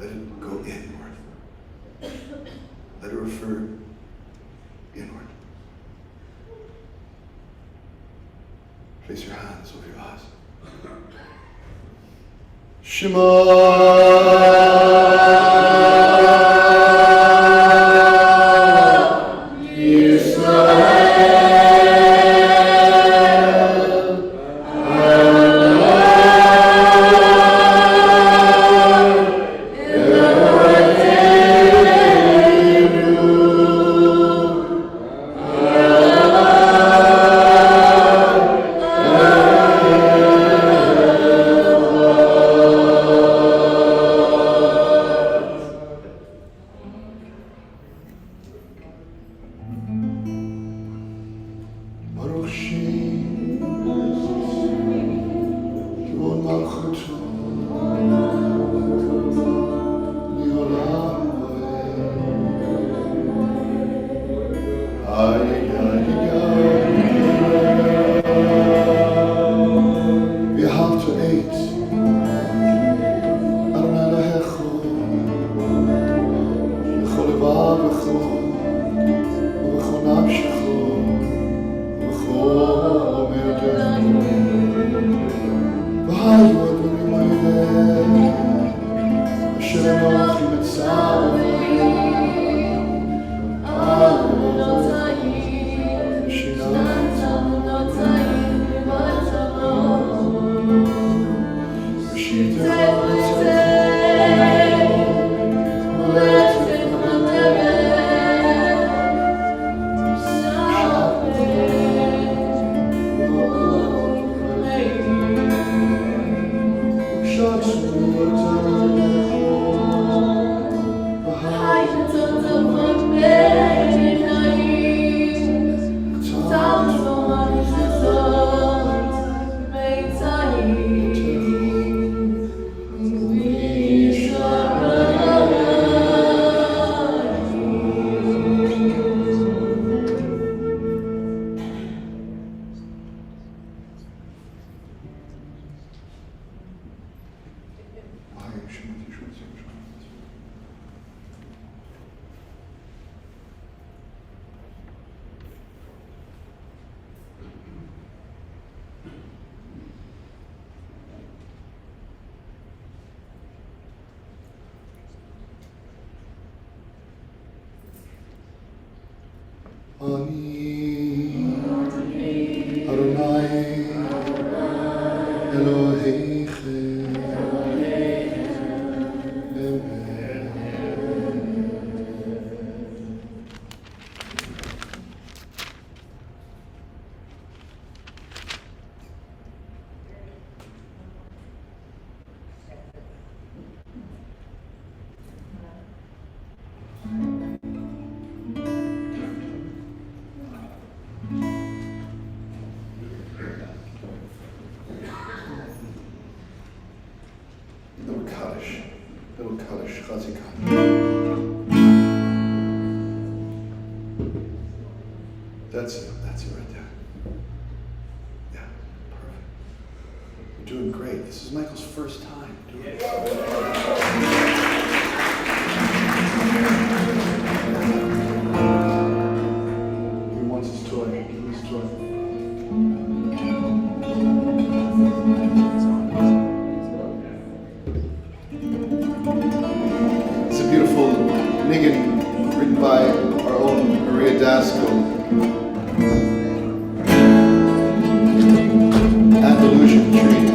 Speaker 1: Let it go inward. Let it refer inward. Place your hands over your eyes. That's it right there. Yeah, perfect. You're doing great. This is Michael's first time doing it. He wants his toy. Give him his toy. It's a beautiful niggin written by our own Maria Dasco. Andalusian tree.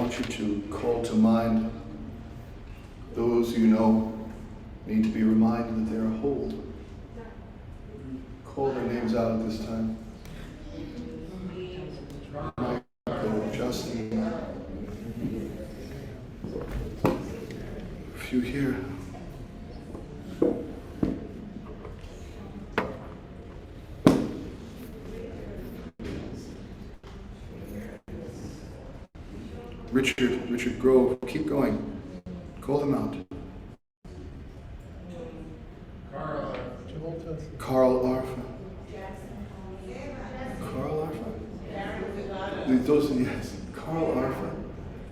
Speaker 1: want you to call to mind those you know need to be reminded that they are whole. Call their names out at this time. Michael, Justin, a few here. Richard Grove, keep going. Call them out. Carl Arfa. Carl Arfa? Those, yes. Carl Arfa.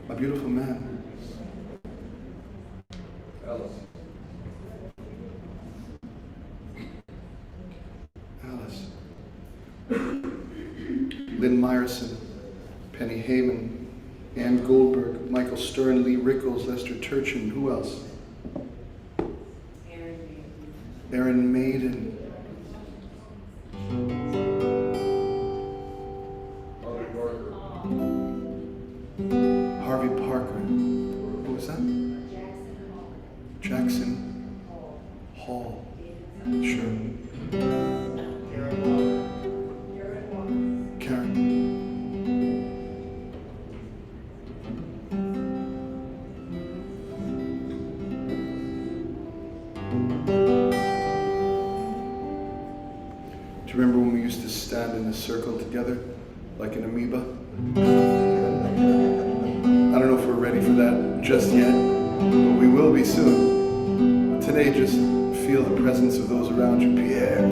Speaker 1: A beautiful man. Alice. Lynn Myerson. Penny Heyman. Ann Goldberg, Michael Stern, Lee Rickles, Lester Turchin. Who else? Aaron Maiden. Harvey Parker. Who was that? Jackson Hall. Sure. Karen. Do you remember when we used to stand in a circle together, like an amoeba? I don't know if we're ready for that just yet, but we will be soon. Today, just feel the presence of those around you. Pierre.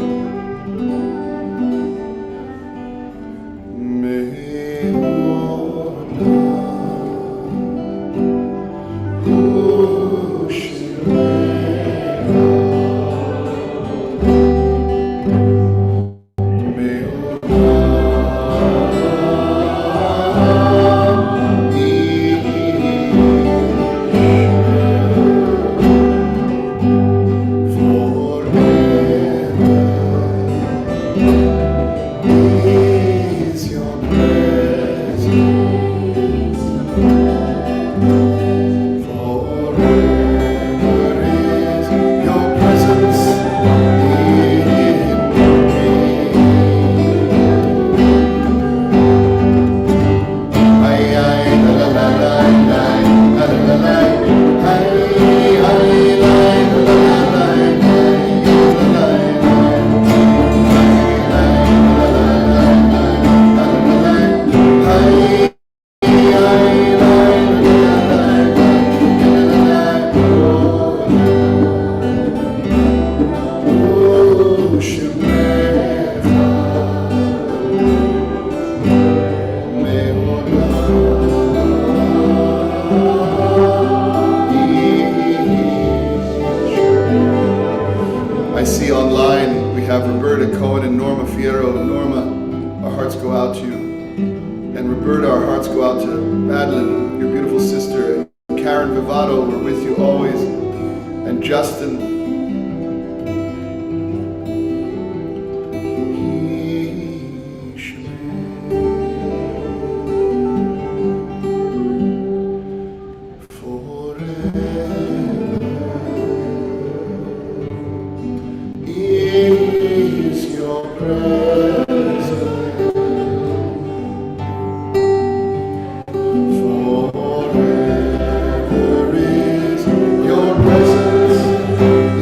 Speaker 5: Forever is your presence.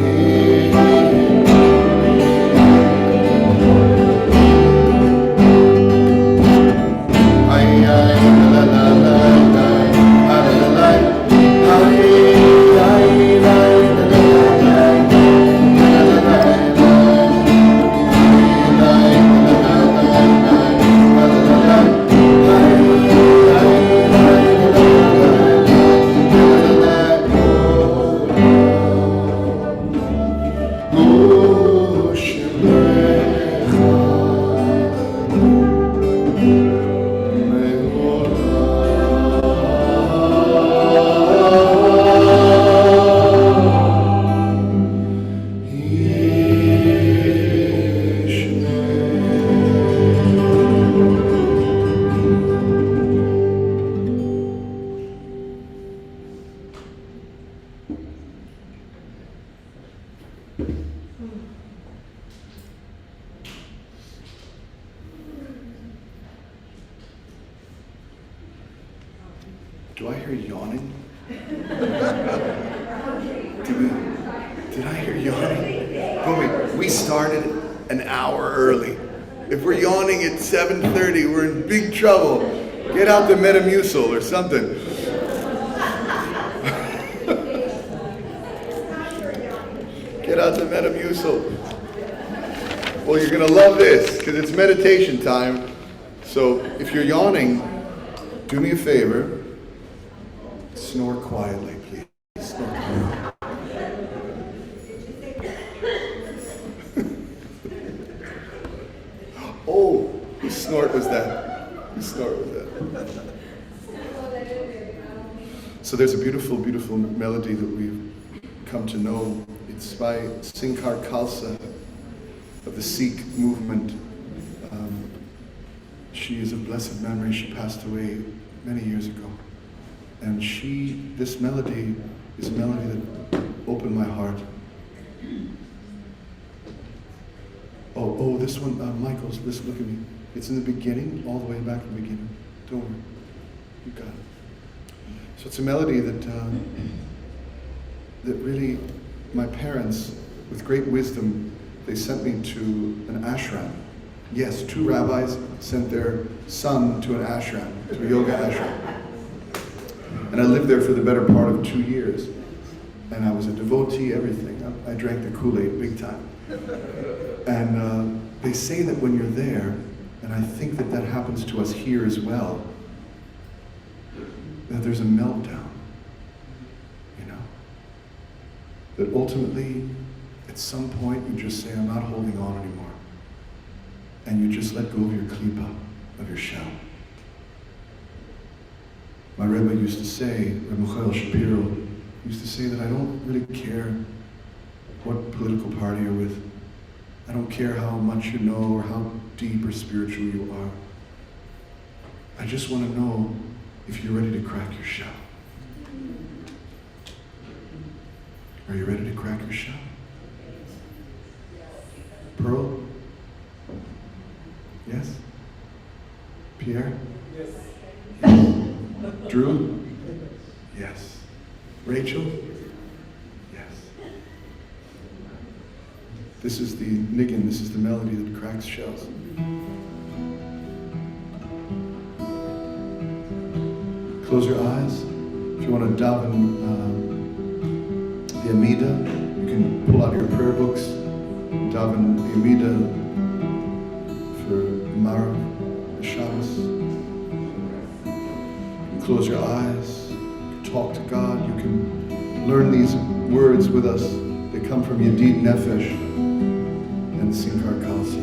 Speaker 1: Do I hear yawning? Did I hear yawning? Homie, we started an hour early. If we're yawning at 7:30, we're in big trouble. Get out the Metamucil or something. Get out the Metamucil. Well, you're going to love this because it's meditation time. So if you're yawning, do me a favor. Snore quietly, please. Snore quietly. Oh, whose snort was that? Whose snort was that? So there's a beautiful, beautiful melody that we've come to know. It's by Sinkar Khalsa of the Sikh movement. She is of blessed memory. She passed away many years ago. And this melody is a melody that opened my heart. Oh, this one, Michael's, listen, look at me. It's in the beginning, all the way back in the beginning. Don't worry, you got it. So it's a melody that really, my parents, with great wisdom, they sent me to an ashram. Yes, 2 rabbis sent their son to an ashram, to a yoga ashram. And I lived there for the better part of 2 years. And I was a devotee, everything. I drank the Kool-Aid big time. And they say that when you're there, and I think that that happens to us here as well, that there's a meltdown, you know? That ultimately, at some point, you just say, I'm not holding on anymore. And you just let go of your klipa, of your shell. My Rebbe used to say, Rebbe Michael Shapiro, used to say that I don't really care what political party you're with. I don't care how much you know or how deep or spiritual you are. I just want to know if you're ready to crack your shell. Are you ready to crack your shell? Pearl? Yes? Pierre? Yes. Drew? Yes. Rachel? Yes. This is the niggin, this is the melody that cracks shells. Close your eyes. If you want to daven the Amida, you can pull out your prayer books, daven the Amida for Marav, the Shabbos. You can close your eyes, you can talk to God, you can learn these words with us. They come from Yedid Nefesh and Sinkar Khalsa.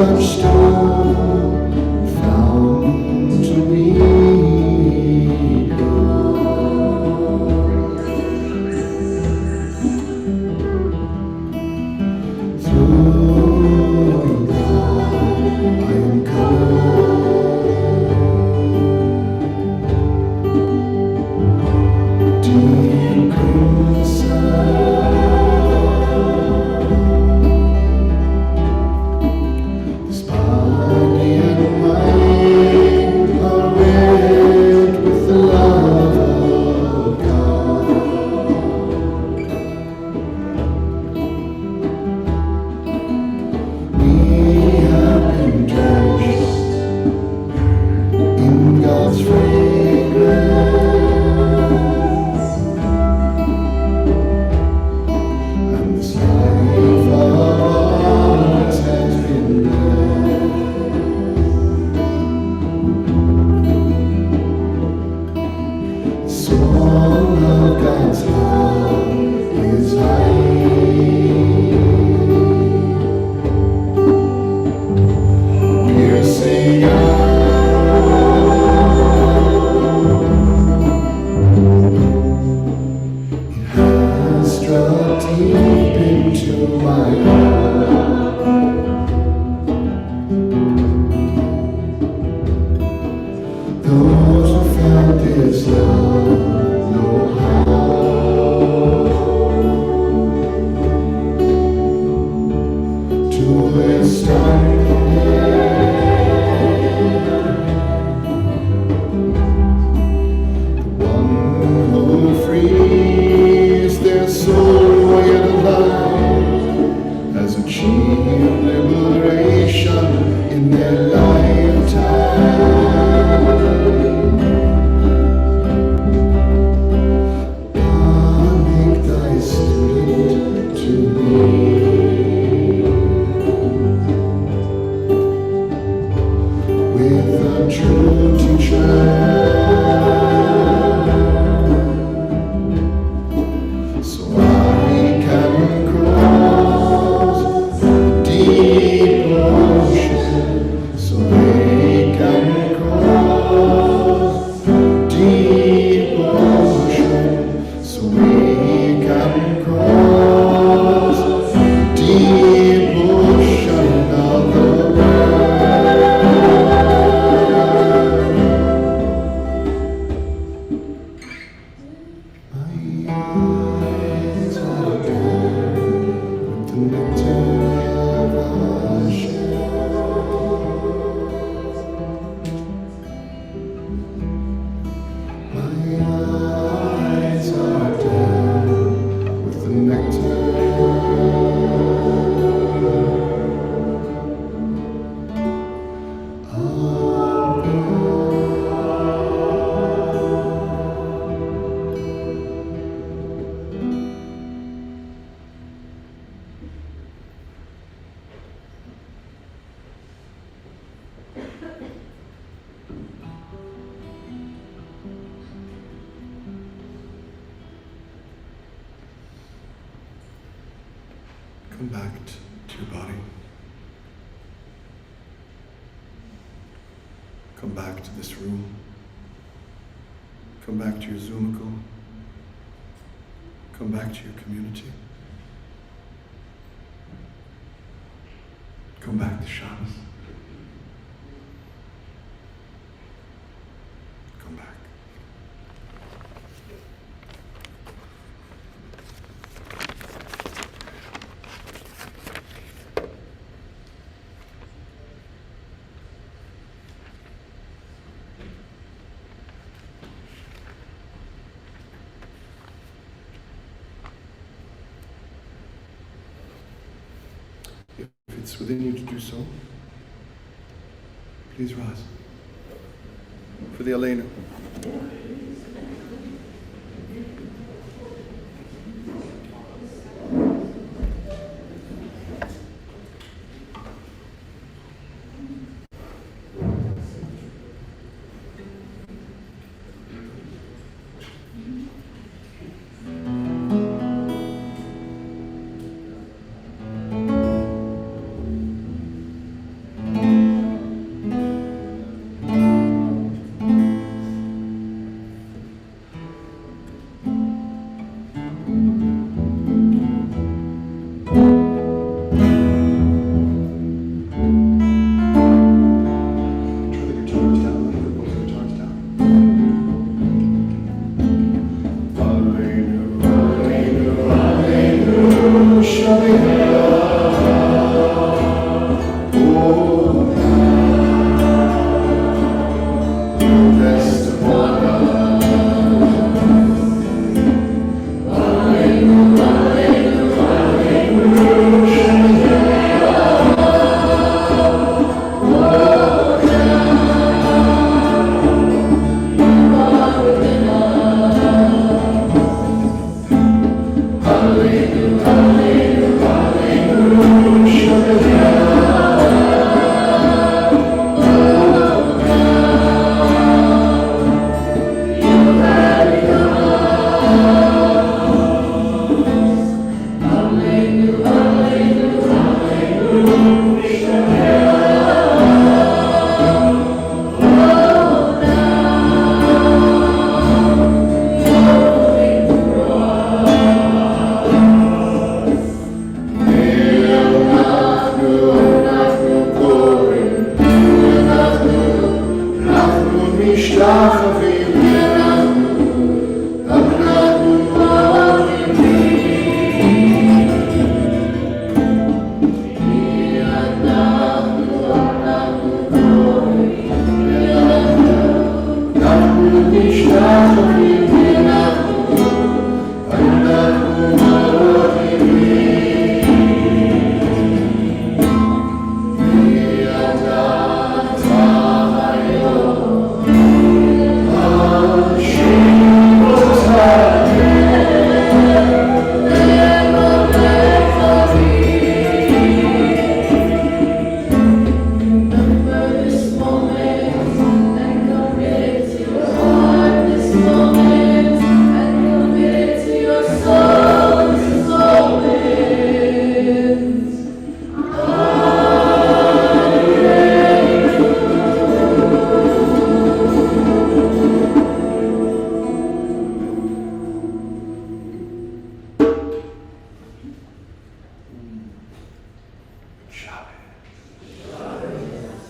Speaker 1: touchstone found to be through God I am covered, deep crimson. Come back to your body. Come back to this room. Come back to your Zumical. Come back to your community. Come back to Shabbos. Come back. If it's within you to do so, please rise. For the Aleinu.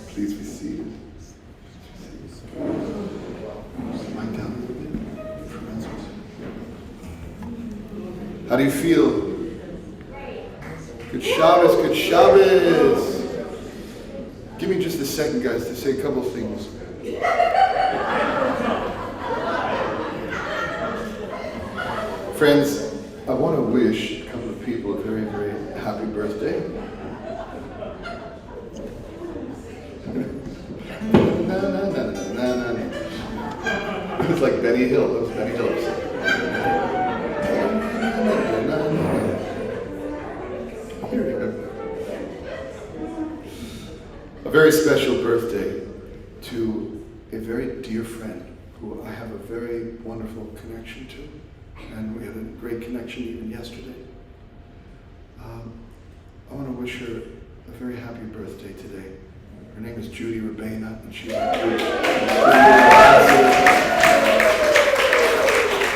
Speaker 1: Please be seated. Mic down a little bit. How do you feel? Good Shabbos, good Shabbos. Give me just a second, guys, to say a couple things. Friends, I want to wish a couple of people a very, very happy birthday. It was like Benny Hill. That was Benny Hill. Here we go. A very special birthday to a very dear friend who I have a very wonderful connection to. And we had a great connection even yesterday. I want to wish her a very happy birthday today. Her name is Judy Rabena, and she's a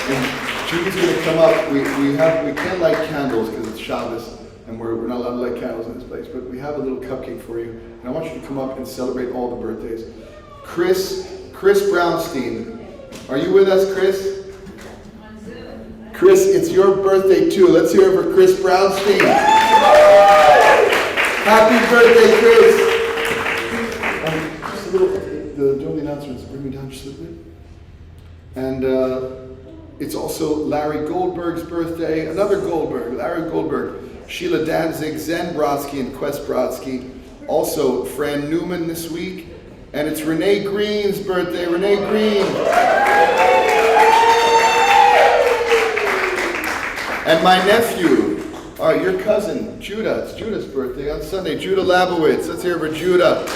Speaker 1: and Judy's going to come up. We can't light candles because it's Shabbos, and we're not allowed to light candles in this place. But we have a little cupcake for you, and I want you to come up and celebrate all the birthdays. Chris Brownstein, are you with us, Chris? Chris, it's your birthday too. Let's hear it for Chris Brownstein. Happy birthday, Chris. Just a little, doing the announcements, bring me down just a little bit. And it's also Larry Goldberg's birthday. Another Goldberg, Larry Goldberg. Sheila Danzig, Zen Brodsky, and Quest Brodsky. Also, Fran Newman this week. And it's Renee Green's birthday. Renee Green. And my nephew, your cousin, Judah. It's Judah's birthday on Sunday. Judah Labowitz. Let's hear it for Judah.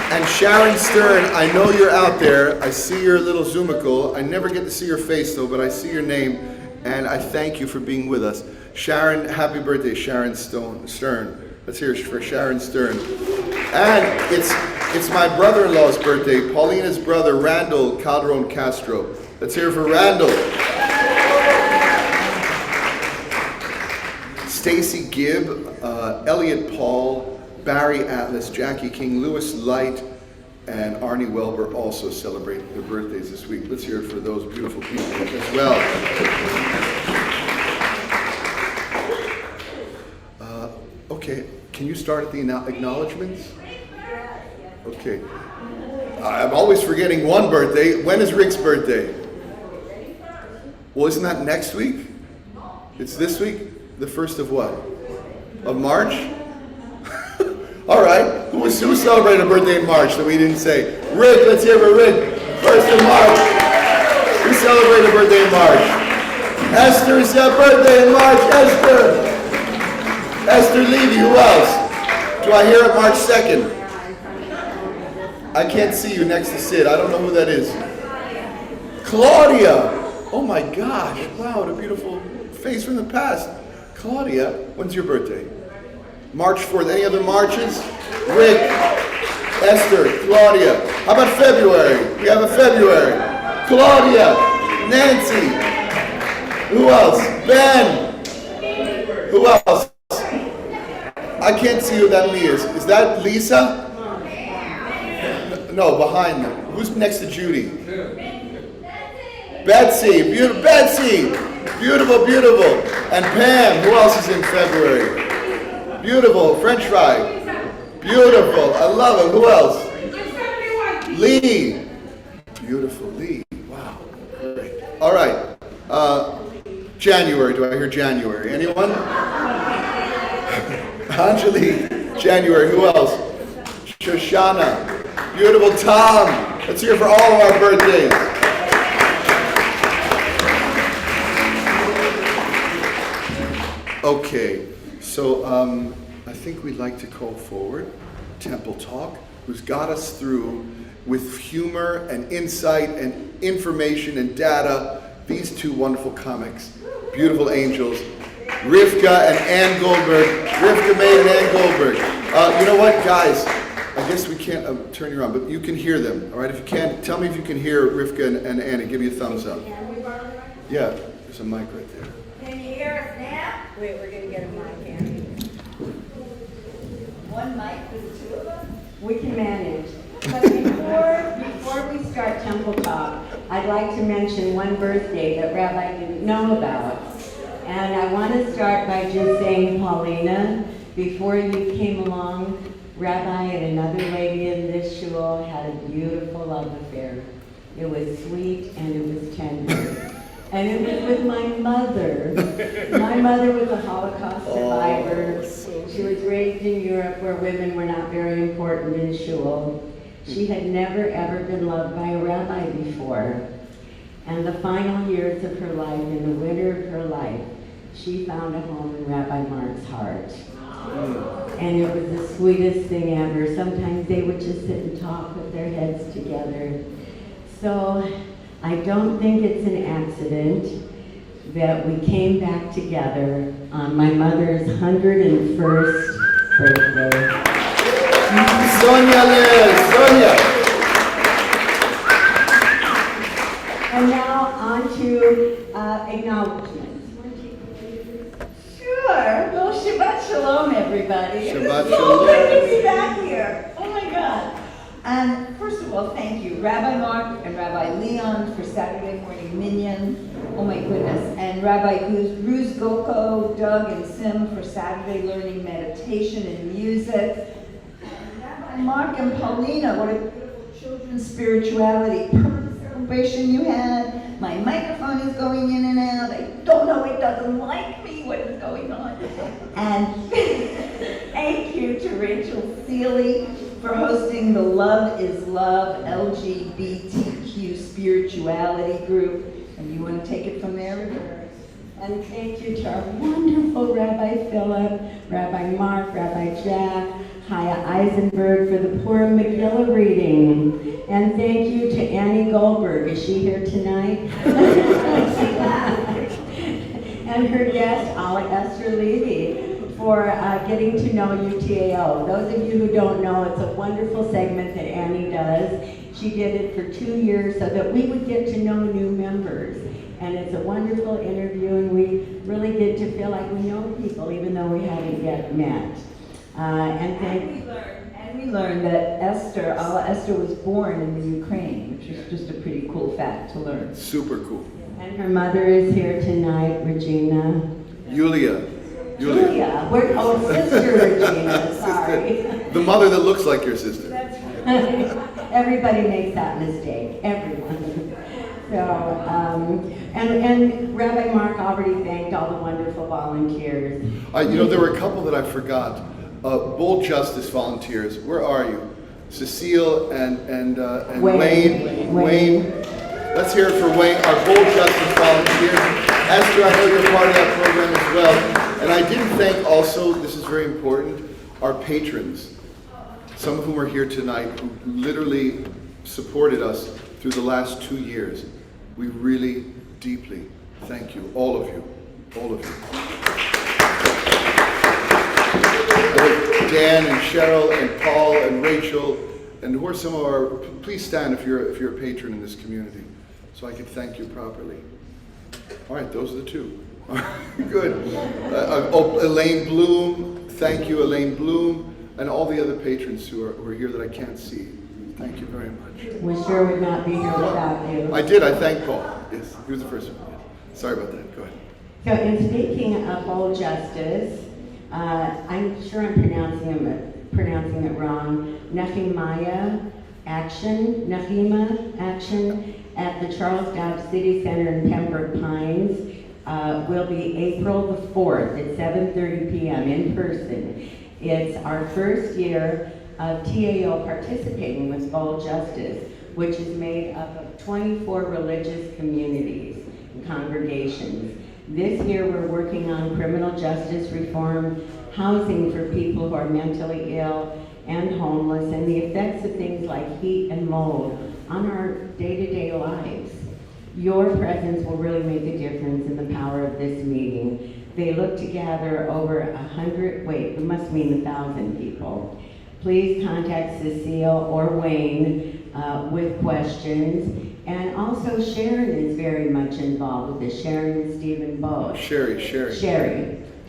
Speaker 1: And Sharon Stern, I know you're out there. I see your little Zoomical. I never get to see your face though, but I see your name. And I thank you for being with us. Sharon, happy birthday, Sharon Stern. Let's hear it for Sharon Stern. And it's my brother-in-law's birthday, Paulina's brother, Randall Calderon Castro. Let's hear it for Randall. Stacy Gibb, Elliot Paul, Barry Atlas, Jackie King, Lewis Light, and Arnie Welber also celebrate their birthdays this week. Let's hear it for those beautiful people as well. Okay, can you start at the acknowledgements? Okay. I'm always forgetting one birthday. When is Rick's birthday? Well, isn't that next week? It's this week? The 1st of what? Of March? All right. Who celebrated a birthday in March that we didn't say? Rick, let's hear for Rick. 1st of March. We celebrate a birthday in March. Esther's birthday in March. Esther. Esther Levy. Who else? Do I hear it March 2nd? I can't see you next to Sid. I don't know who that is. Claudia. Oh my gosh. Wow, what a beautiful face from the past. Claudia, when's your birthday? March 4th. Any other Marches? Rick, Esther, Claudia. How about February? We have a February. Claudia, Nancy. Who else? Ben. Who else? I can't see who that me is. Is that Lisa? No, behind them. Who's next to Judy? Betsy. Beautiful. Betsy. Beautiful, beautiful. And Pam. Who else is in February? Beautiful. French fry. Beautiful. I love it. Who else? Lee. Beautiful. Lee. Wow. Great. All right. January. Do I hear January? Anyone? Angelique. January. Who else? Shoshana. Beautiful. Tom. Let's hear for all of our birthdays. Okay. So I think we'd like to call forward Temple Talk, who's got us through with humor and insight and information and data these two wonderful comics, beautiful angels, Rivka and Ann Goldberg. Rivka May and Ann Goldberg. You know what, guys? I guess we can't turn you around, but you can hear them. All right, if you can, tell me if you can hear Rivka and Ann and give me a thumbs up. Yeah, there's a mic right there.
Speaker 3: Can you hear us now? Wait, we're gonna get a mic here. One mic for the two of us?
Speaker 2: We can manage. But before we start Temple Talk, I'd like to mention one birthday that Rabbi didn't know about. And I want to start by just saying, Paulina, before you came along, Rabbi and another lady in this shul had a beautiful love affair. It was sweet and it was tender. And it was with my mother. My mother was a Holocaust survivor. She was raised in Europe where women were not very important in shul. She had never ever been loved by a rabbi before. And the final years of her life, in the winter of her life, she found a home in Rabbi Mark's heart. And it was the sweetest thing ever. Sometimes they would just sit and talk with their heads together. So I don't think it's an accident that we came back together on my mother's 101st birthday.
Speaker 1: Sonia Liz, Sonia.
Speaker 2: And now on to acknowledgments. Sure. Well, Shabbat Shalom, everybody.
Speaker 1: Shabbat
Speaker 2: It's so
Speaker 1: Shalom.
Speaker 2: good to be back here. Oh my God.
Speaker 5: And first of all, thank you, Rabbi Mark and Rabbi Leon for Saturday morning minyan. Oh my goodness. And Rabbi Ruz Goko, Doug, and Sim for Saturday learning meditation and music. And Rabbi Mark and Paulina, what a beautiful children's spirituality celebration you had. My microphone is going in and out. I don't know, it doesn't like me. What is going on? And thank you to Rachel Seeley for hosting the Love is Love LGBTQ spirituality group. And you want to take it from there?
Speaker 2: And thank you to our wonderful Rabbi Philip, Rabbi Mark, Rabbi Jack, Chaya Eisenberg for the Purim Megillah reading. And thank you to Annie Goldberg. Is she here tonight? And her guest, Esther Levy, for getting to know UTAO. Those of you who don't know, it's a wonderful segment that Annie does. She did it for 2 years so that we would get to know new members. And it's a wonderful interview, and we really get to feel like we know people, even though we haven't yet met. And
Speaker 5: we learned that Esther was born in the Ukraine, which is just a pretty cool fact to learn.
Speaker 1: Super cool.
Speaker 2: And her mother is here tonight, Regina.
Speaker 1: Julia.
Speaker 2: Sister Regina, sorry.
Speaker 1: The mother that looks like your sister.
Speaker 2: That's right. Everybody makes that mistake, everyone. So, and Rabbi Mark already thanked all the wonderful volunteers.
Speaker 1: There were a couple that I forgot. Bull Justice volunteers. Where are you? Cecile and Wayne. Let's hear it for Wayne, our Bull Justice volunteers. Esther, I know you're part of that program as well. And I didn't thank also, this is very important, our patrons. Some of whom are here tonight who literally supported us through the last 2 years. We really deeply thank you, all of you, all of you. Dan and Cheryl and Paul and Rachel, and who are some of our, please stand if you're a patron in this community, so I can thank you properly. All right, those are the two. Good. Elaine Bloom, thank you, Elaine Bloom, and all the other patrons who are here that I can't see. Thank you very much.
Speaker 6: We sure would not be here without you.
Speaker 1: I did, I thanked Paul. Yes, he was the first one. Yes. Sorry about that, go ahead.
Speaker 6: So in speaking of old justice, I'm sure I'm pronouncing it wrong, Nehemiah Action at the Charles Dodge City Center in Pembroke Pines will be April the 4th at 7:30 p.m. in person. It's our first year of TAO participating with Bold Justice, which is made up of 24 religious communities and congregations. This year we're working on criminal justice reform, housing for people who are mentally ill and homeless, and the effects of things like heat and mold on our day-to-day lives. Your presence will really make a difference in the power of this meeting. They look to gather over 1,000 people. Please contact Cecile or Wayne with questions. And also Sharon is very much involved with this. Sharon and Stephen Bowe. Sherry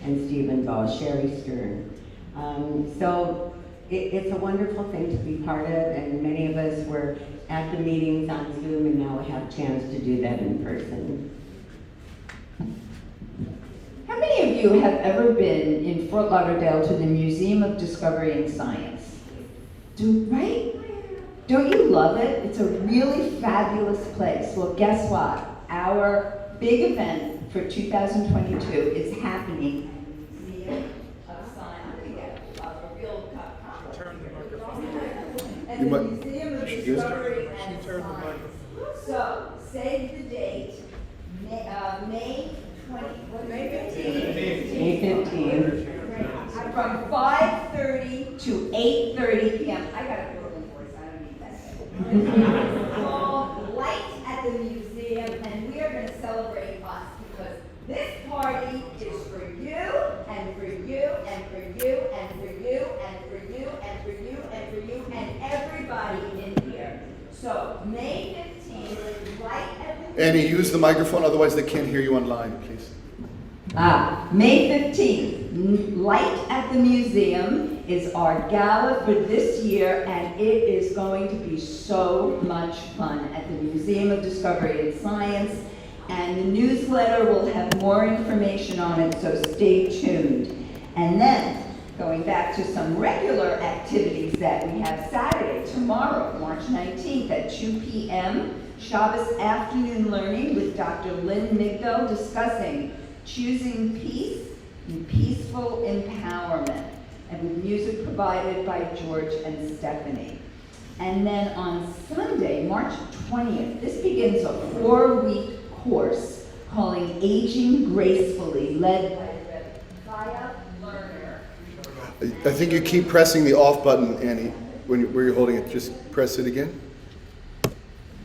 Speaker 6: and Stephen Bowe, Sherry Stern. So it's a wonderful thing to be part of, and many of us were at the meetings on Zoom, and now we have a chance to do that in person.
Speaker 5: How many of you have ever been in Fort Lauderdale to the Museum of Discovery and Science? Right? Don't you love it? It's a really fabulous place. Well, guess what? Our big event for 2022 is happening in the Museum of Science. I'm going to get a real turn the microphone. And the Museum of Discovery and Science. So, save the date, May
Speaker 6: 15th.
Speaker 5: From 5:30 to 8:30 p.m. I got a Brooklyn voice, I don't need that. It's called Light at the Museum, and we are going to celebrate us because this party is for you, and for you, and for you, and for you, and for you, and for you, and for you, and everybody in here. So, May 15th, Light at the
Speaker 1: Annie, use the microphone, otherwise they can't hear you online, please.
Speaker 5: May 15th, Light at the Museum is our gala for this year, and it is going to be so much fun at the Museum of Discovery and Science, and the newsletter will have more information on it, so stay tuned. And then, going back to some regular activities that we have Saturday, tomorrow, March 19th at 2 p.m., Shabbos afternoon learning with Dr. Lynn Migdal discussing choosing peace and peaceful empowerment, and with music provided by George and Stephanie. And then on Sunday, March 20th, this begins a 4-week course calling Aging Gracefully, led by Rebecca Lerner.
Speaker 1: I think you keep pressing the off button, Annie, where you're holding it. Just press it again.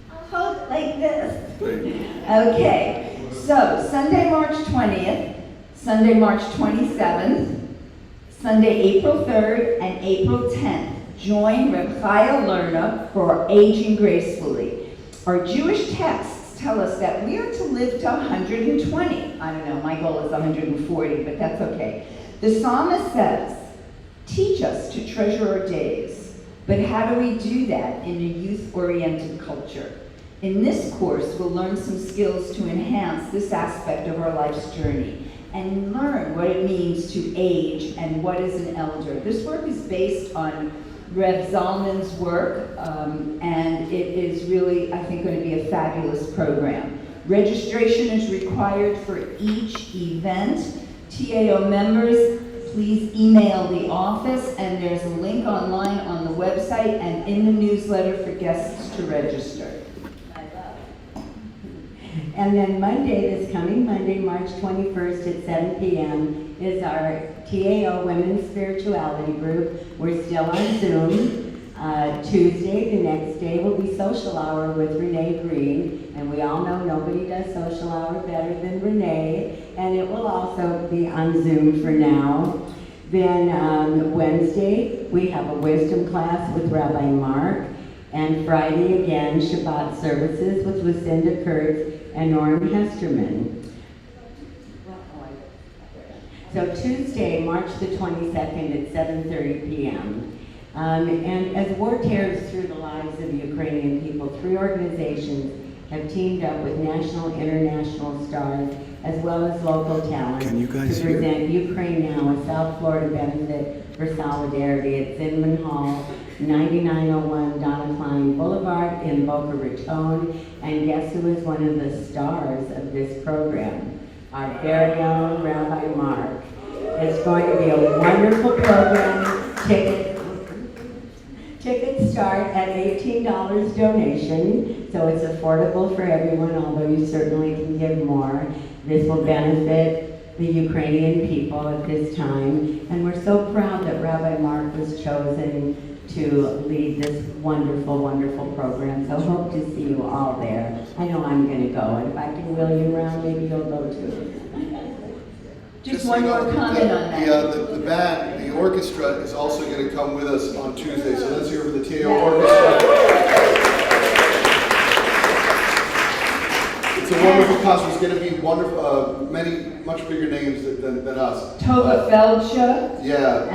Speaker 5: I'll hold it like this. Okay. So, Sunday, March 20th, Sunday, March 27th, Sunday, April 3rd, and April 10th. Join Reb Chaya Lerna for Aging Gracefully. Our Jewish texts tell us that we are to live to 120. I don't know, my goal is 140, but that's okay. The psalmist says, teach us to treasure our days. But how do we do that in a youth-oriented culture? In this course, we'll learn some skills to enhance this aspect of our life's journey and learn what it means to age and what is an elder. This work is based on Reb Zalman's work, and it is really, I think, going to be a fabulous program. Registration is required for each event. TAO members, please email the office, and there's a link online on the website and in the newsletter for guests to register.
Speaker 6: And then Monday, this coming Monday, March 21st at 7 p.m. is our TAO Women's Spirituality Group. We're still on Zoom. Tuesday, the next day, will be social hour with Renee Green. And we all know nobody does social hour better than Renee. And it will also be on Zoom for now. Then Wednesday, we have a wisdom class with Rabbi Mark. And Friday, again, Shabbat services with Lucinda Kurtz and Norm Hesterman. So Tuesday, March the 22nd at 7:30 p.m. And as war tears through the lives of the Ukrainian people, 3 organizations have teamed up with national, international stars, as well as local talent
Speaker 1: Can you guys
Speaker 6: to present Ukraine Now, a South Florida benefit for solidarity at Zinman Hall, 9901 Donna Klein Boulevard in Boca Raton. And guess who is one of the stars of this program? Our very own Rabbi Mark. It's going to be a wonderful program. Tickets start at $18 donation, so it's affordable for everyone, although you certainly can give more. This will benefit the Ukrainian people at this time, and we're so proud that Rabbi Mark was chosen to lead this wonderful, wonderful program. So hope to see you all there. I know I'm going to go, and if I can wheel you around, maybe you'll go too.
Speaker 5: Just one more comment on that.
Speaker 1: The band, the orchestra is also going to come with us on Tuesday, so let's hear for the TAO Orchestra. It's a wonderful concert. It's going to be wonderful, much bigger names than us.
Speaker 5: Tova Feldsha.
Speaker 1: Yeah.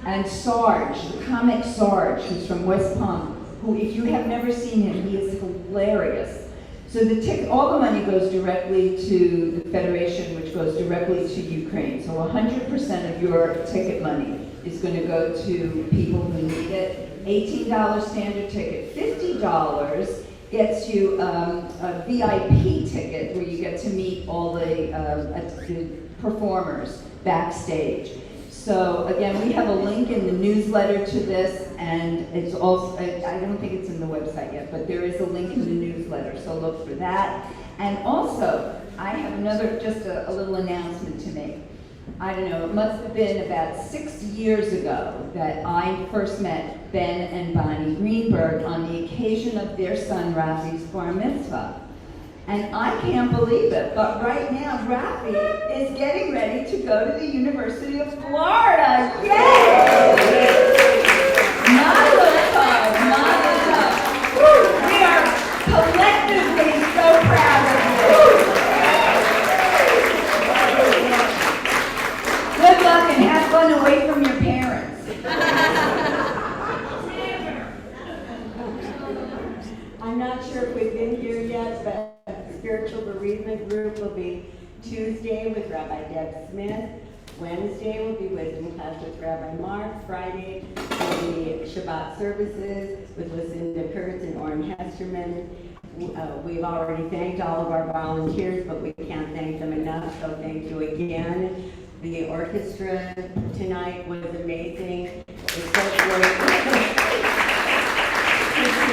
Speaker 5: And Sarge, the comic Sarge, who's from West Palm, who, if you have never seen him, he is hilarious. So all the money goes directly to the Federation, which goes directly to Ukraine. So 100% of your ticket money is going to go to people who need it. $18 standard ticket, $50 gets you a VIP ticket where you get to meet all the performers backstage. So again, we have a link in the newsletter to this, and it's also, I don't think it's in the website yet, but there is a link in the newsletter, so look for that. And also, I have just a little announcement to make. I don't know, it must have been about 6 years ago that I first met Ben and Bonnie Greenberg on the occasion of their son Rafi's bar mitzvah. And I can't believe it, but right now Rafi is getting ready to go to the University of Florida. Yay! Mazel tov, mazel tov. We are collectively so proud of you. Good luck and have fun away from your parents.
Speaker 6: I'm not sure if we've been here yet, but Spiritual Bereavement Group will be Tuesday with Rabbi Deb Smith. Wednesday will be Wisdom Class with Rabbi Mark. Friday will be Shabbat services with Lucinda Kurtz and Orrin Hesterman. We've already thanked all of our volunteers, but we can't thank them enough, so thank you again. The orchestra tonight was amazing. It's so great.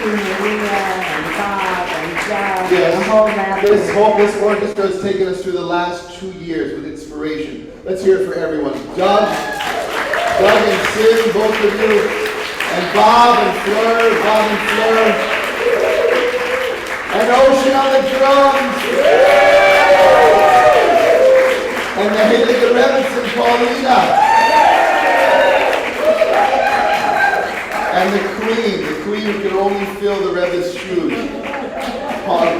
Speaker 6: Maria and Bob and Jeff and the whole rabbit.
Speaker 1: This orchestra has taken us through the last 2 years with inspiration. Let's hear it for everyone. Doug and Sim, both of you, and Bob and Fleur, and Ocean on the drums, and the Hilliger Revinson, Paulina. And the queen who can only fill the Rebbe's shoes.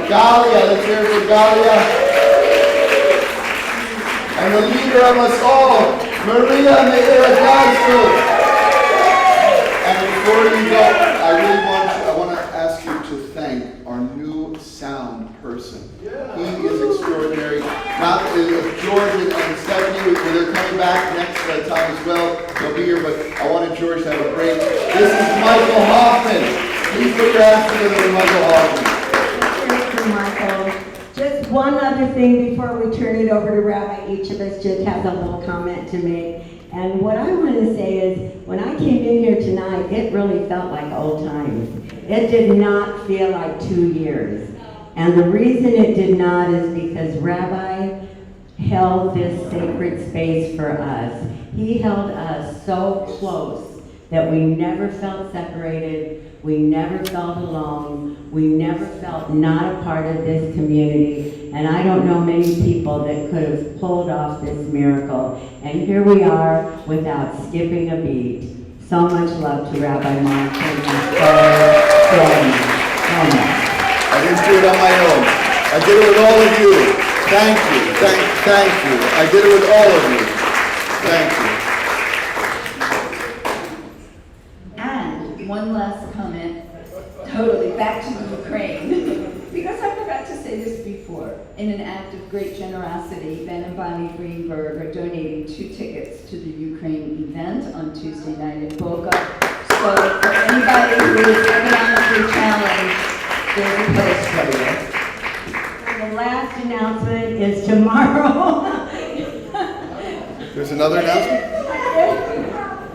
Speaker 1: Galia, let's hear it for Galia. And the leader of us all, Maria Meira Geisel. And before you go, I want to ask you to thank our new sound person. He is extraordinary. Not George and Stephanie, they're coming back next time as well. They'll be here, but I wanted George to have a break. This is Michael Hoffman. Please put your hands together for Michael Hoffman.
Speaker 6: Thank you, Michael. Just one other thing before we turn it over to Rabbi. Each of us just has a little comment to make. And what I want to say is, when I came in here tonight, it really felt like old times. It did not feel like 2 years. And the reason it did not is because Rabbi held this sacred space for us. He held us so close that we never felt separated, we never felt alone, we never felt not a part of this community, and I don't know many people that could have pulled off this miracle. And here we are without skipping a beat. So much love to Rabbi Mark. Thank you so much.
Speaker 1: I didn't do it on my own. I did it with all of you. Thank you. Thank you. I did it with all of you. Thank you.
Speaker 5: And one last comment, totally back to the Ukraine, because I forgot to say this before. In an act of great generosity, Ben and Bonnie Greenberg are donating 2 tickets to the Ukraine event on Tuesday night in Boca. So for anybody who is economically challenged, there's a place for you.
Speaker 6: And the last announcement is tomorrow.
Speaker 1: There's another announcement?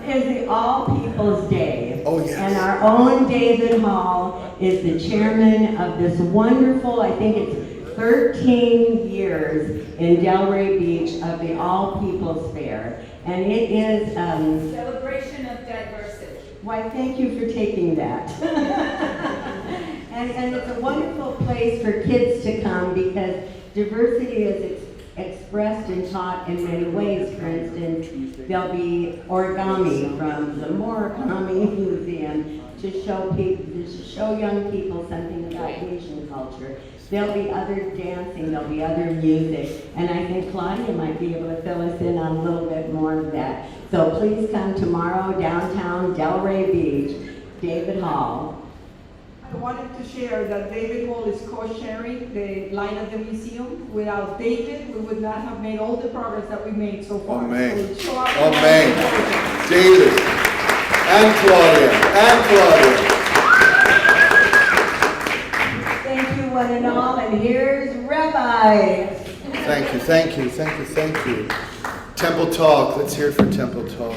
Speaker 6: Is the All People's Day.
Speaker 1: Oh, yes.
Speaker 6: And our own David Hall is the chairman of this wonderful, I think it's 13 years in Delray Beach of the All People's Fair. And it is,
Speaker 5: Celebration of diversity.
Speaker 6: why, thank you for taking that. And it's a wonderful place for kids to come because diversity is expressed and taught in many ways. For instance, there'll be origami from the Murakami Museum to show young people something about Asian culture. There'll be other dancing, there'll be other music, and I think Claudia might be able to fill us in on a little bit more of that. So please come tomorrow, downtown Delray Beach, David Hall.
Speaker 7: I wanted to share that David Hall is co-sharing the line of the museum. Without David, we would not have made all the progress that we made so far.
Speaker 1: Amen.
Speaker 7: So it's so awesome.
Speaker 1: Amen. David and Claudia
Speaker 6: Thank you, one and all, and here's Rabbi.
Speaker 1: Thank you. Temple Talk. Let's hear it for Temple Talk.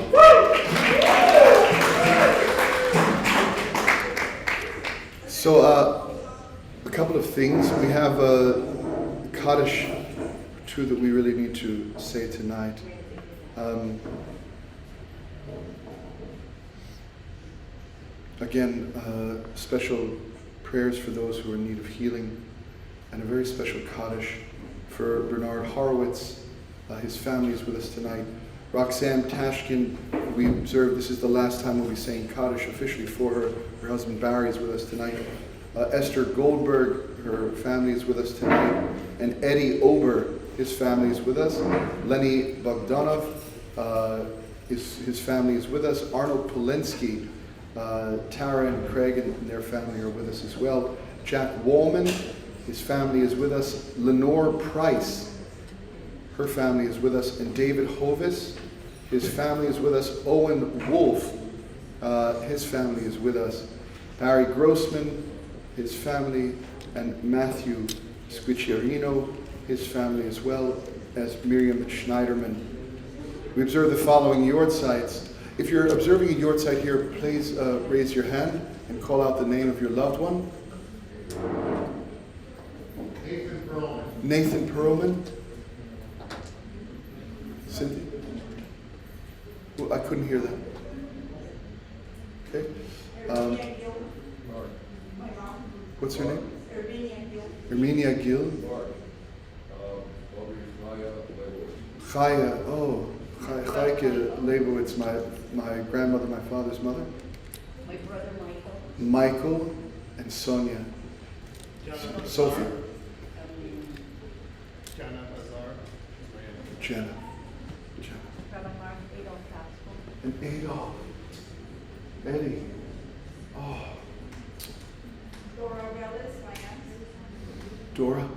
Speaker 1: So, a couple of things. We have a Kaddish two that we really need to say tonight. Again, special prayers for those who are in need of healing, and a very special Kaddish for Bernard Horowitz. His family is with us tonight. Roxanne Tashkin, we observe this is the last time we'll be saying Kaddish officially for her. Her husband Barry is with us tonight. Esther Goldberg, her family is with us tonight. And Eddie Ober, his family is with us. Lenny Bogdanov, his family is with us. Arnold Polinsky, Tara and Craig and their family are with us as well. Jack Wallman, his family is with us. Lenore Price, her family is with us. And David Hovis, his family is with us. Owen Wolf, his family is with us. Barry Grossman, his family, and Matthew Squicciarino, his family, as well as Miriam Schneiderman. We observe the following yortzites. If you're observing a yortzite here, please raise your hand and call out the name of your loved one. Nathan Perlman. Cynthia? Well, I couldn't hear that. Okay. What's her name? Erminia Gill. Chaya. Oh, Chayke Leibowitz, my grandmother, my father's mother.
Speaker 5: My brother Michael.
Speaker 1: Michael and Sonia. Sophie. Jenna. And Adolf. Eddie. Oh.
Speaker 4: Dora Rellis, my aunt.
Speaker 1: Dora.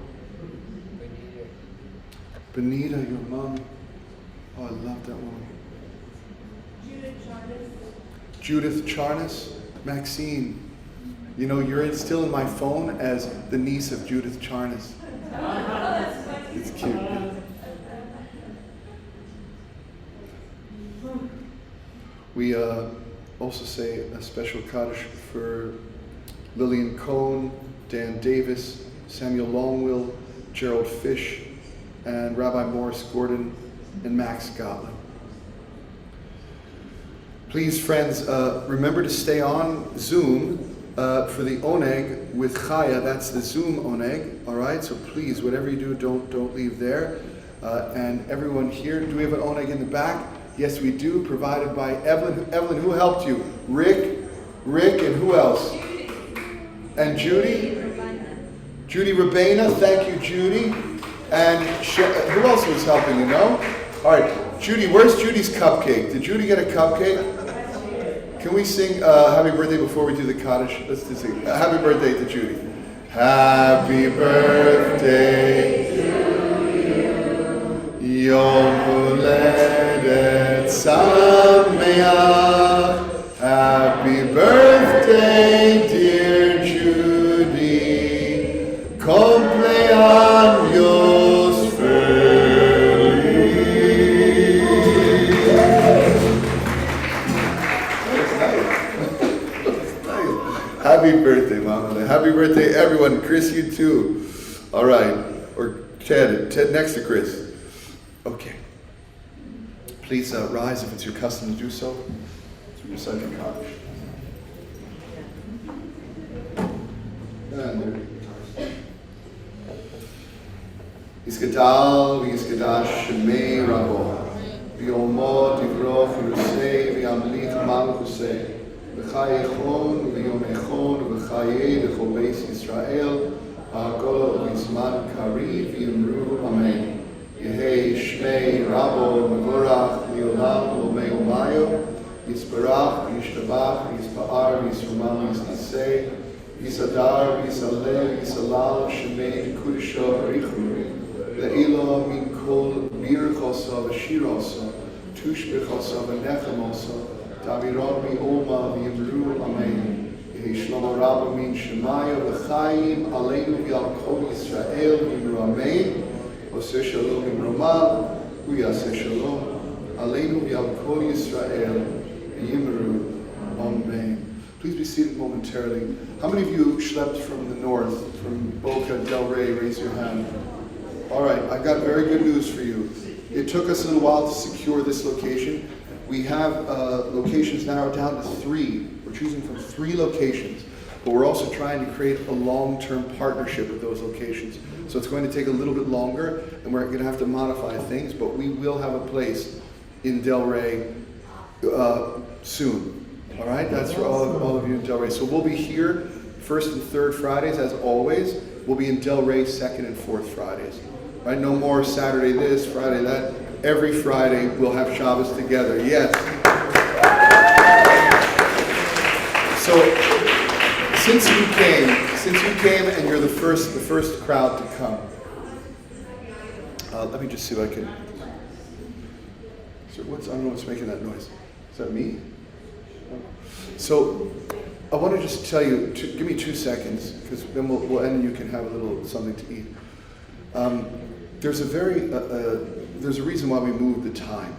Speaker 1: Benita, your mom. Oh, I love that woman. Judith Charnas. Maxine. You know, you're still in my phone as the niece of Judith Charnas. It's cute. Yeah. We also say a special Kaddish for Lillian Cohn, Dan Davis, Samuel Longwill, Gerald Fish, and Rabbi Morris Gordon and Max Gottlieb. Please, friends, remember to stay on Zoom for the oneg with Chaya. That's the Zoom oneg, all right? So please, whatever you do, don't leave there. And everyone here, do we have an oneg in the back? Yes, we do, provided by Evelyn. Evelyn, who helped you? Rick, and who else? And Judy? Judy Rabena, thank you, Judy. And who else was helping, you know? All right, Judy, where's Judy's cupcake? Did Judy get a cupcake? Can we sing Happy Birthday before we do the Kaddish? Let's just sing Happy Birthday to Judy. Happy birthday to you. Yom Huledet Sameach. Happy birthday, dear Judy. Cumpleaños feliz. Happy birthday, Mama. Happy birthday, everyone. Chris, you too. All right. Or Ted next to Chris. Okay. Please rise if it's your custom to do so. To recite the Kaddish. Yisgadal v'yisgadash shemei rabo v'yomod yivroch v'yusei v'yamlich malchusei v'chayechon v'yomechon v'chayei v'chol beis Yisrael ha'akol v'yizman kari v'yimru amen. Yehei shmei rabo mevorach li'olam l'omei umayo yisbarach v'yishtabach v'yispa'ar v'yisrumal v'yisnasei Yisadar, Yisalel, Yisalal, Shemei, Kudisho, Arichuri, Le'ilo, Min Kol, Mirchosa, Veshirosa, Tushbechosa, Venechamosa, Davirot, Mi Oma, V'yimru, Amen. Yehi Shlomo Rabba, Min Shemaya, V'chaim, Aleinu, V'yal Kol Yisrael, V'yimru, Amen. Oseh Shalom, V'yimrumal, Uyaseh Shalom, Aleinu, V'yal Kol Yisrael, V'yimru, Amen. Please be seated momentarily. How many of you schlepped from the north, from Boca, Del Rey? Raise your hand. All right, I've got very good news for you. It took us a little while to secure this location. We have locations narrowed down to 3. We're choosing from 3 locations, but we're also trying to create a long-term partnership with those locations. So it's going to take a little bit longer, and we're going to have to modify things, but we will have a place in Del Rey soon. All right, that's for all of you in Del Rey. So we'll be here 1st and 3rd Fridays, as always. We'll be in Del Rey 2nd and 4th Fridays. Right? No more Saturday this, Friday that. Every Friday we'll have Shabbos together. Yes. So since you came, and you're the first crowd to come. Let me just see if I can. So I don't know what's making that noise. Is that me? So I want to just tell you, give me 2 seconds, because then we'll end and you can have a little something to eat. There's a reason why we moved the time.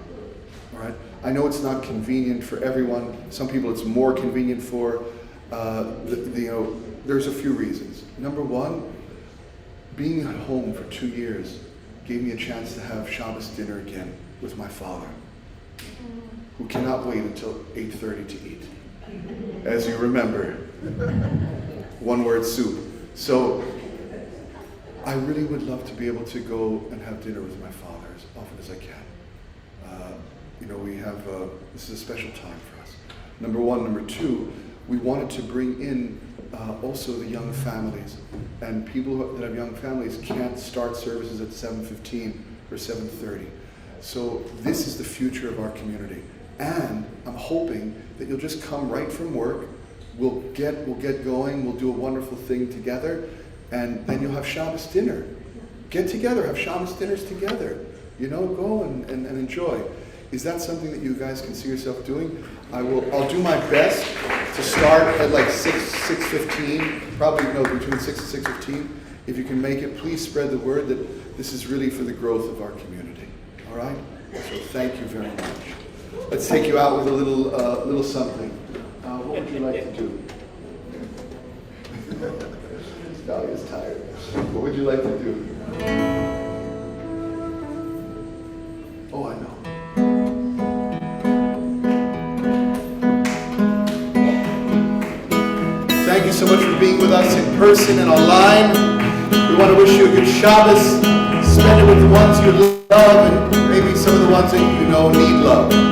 Speaker 1: All right. I know it's not convenient for everyone. Some people it's more convenient for. There's a few reasons. Number one, being at home for 2 years gave me a chance to have Shabbos dinner again with my father, who cannot wait until 8:30 to eat. As you remember, one word soup. So I really would love to be able to go and have dinner with my father as often as I can. This is a special time for us. Number one. Number two, we wanted to bring in also the young families. And people that have young families can't start services at 7:15 or 7:30. So this is the future of our community. And I'm hoping that you'll just come right from work. We'll get going. We'll do a wonderful thing together, and then you'll have Shabbos dinner. Get together, have Shabbos dinners together. Go and enjoy. Is that something that you guys can see yourself doing? I'll do my best to start at like 6:15. Probably between 6 and 6:15. If you can make it, please spread the word that this is really for the growth of our community. All right. So thank you very much. Let's take you out with a little something. What would you like to do? Davie is tired. What would you like to do? Oh, I know. Thank you so much for being with us in person and online. We want to wish you a good Shabbos. Spend it with the ones you love and maybe some of the ones that you know need love.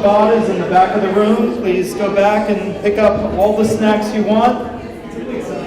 Speaker 8: Shabbat is in the back of the room. Please go back and pick up all the snacks you want.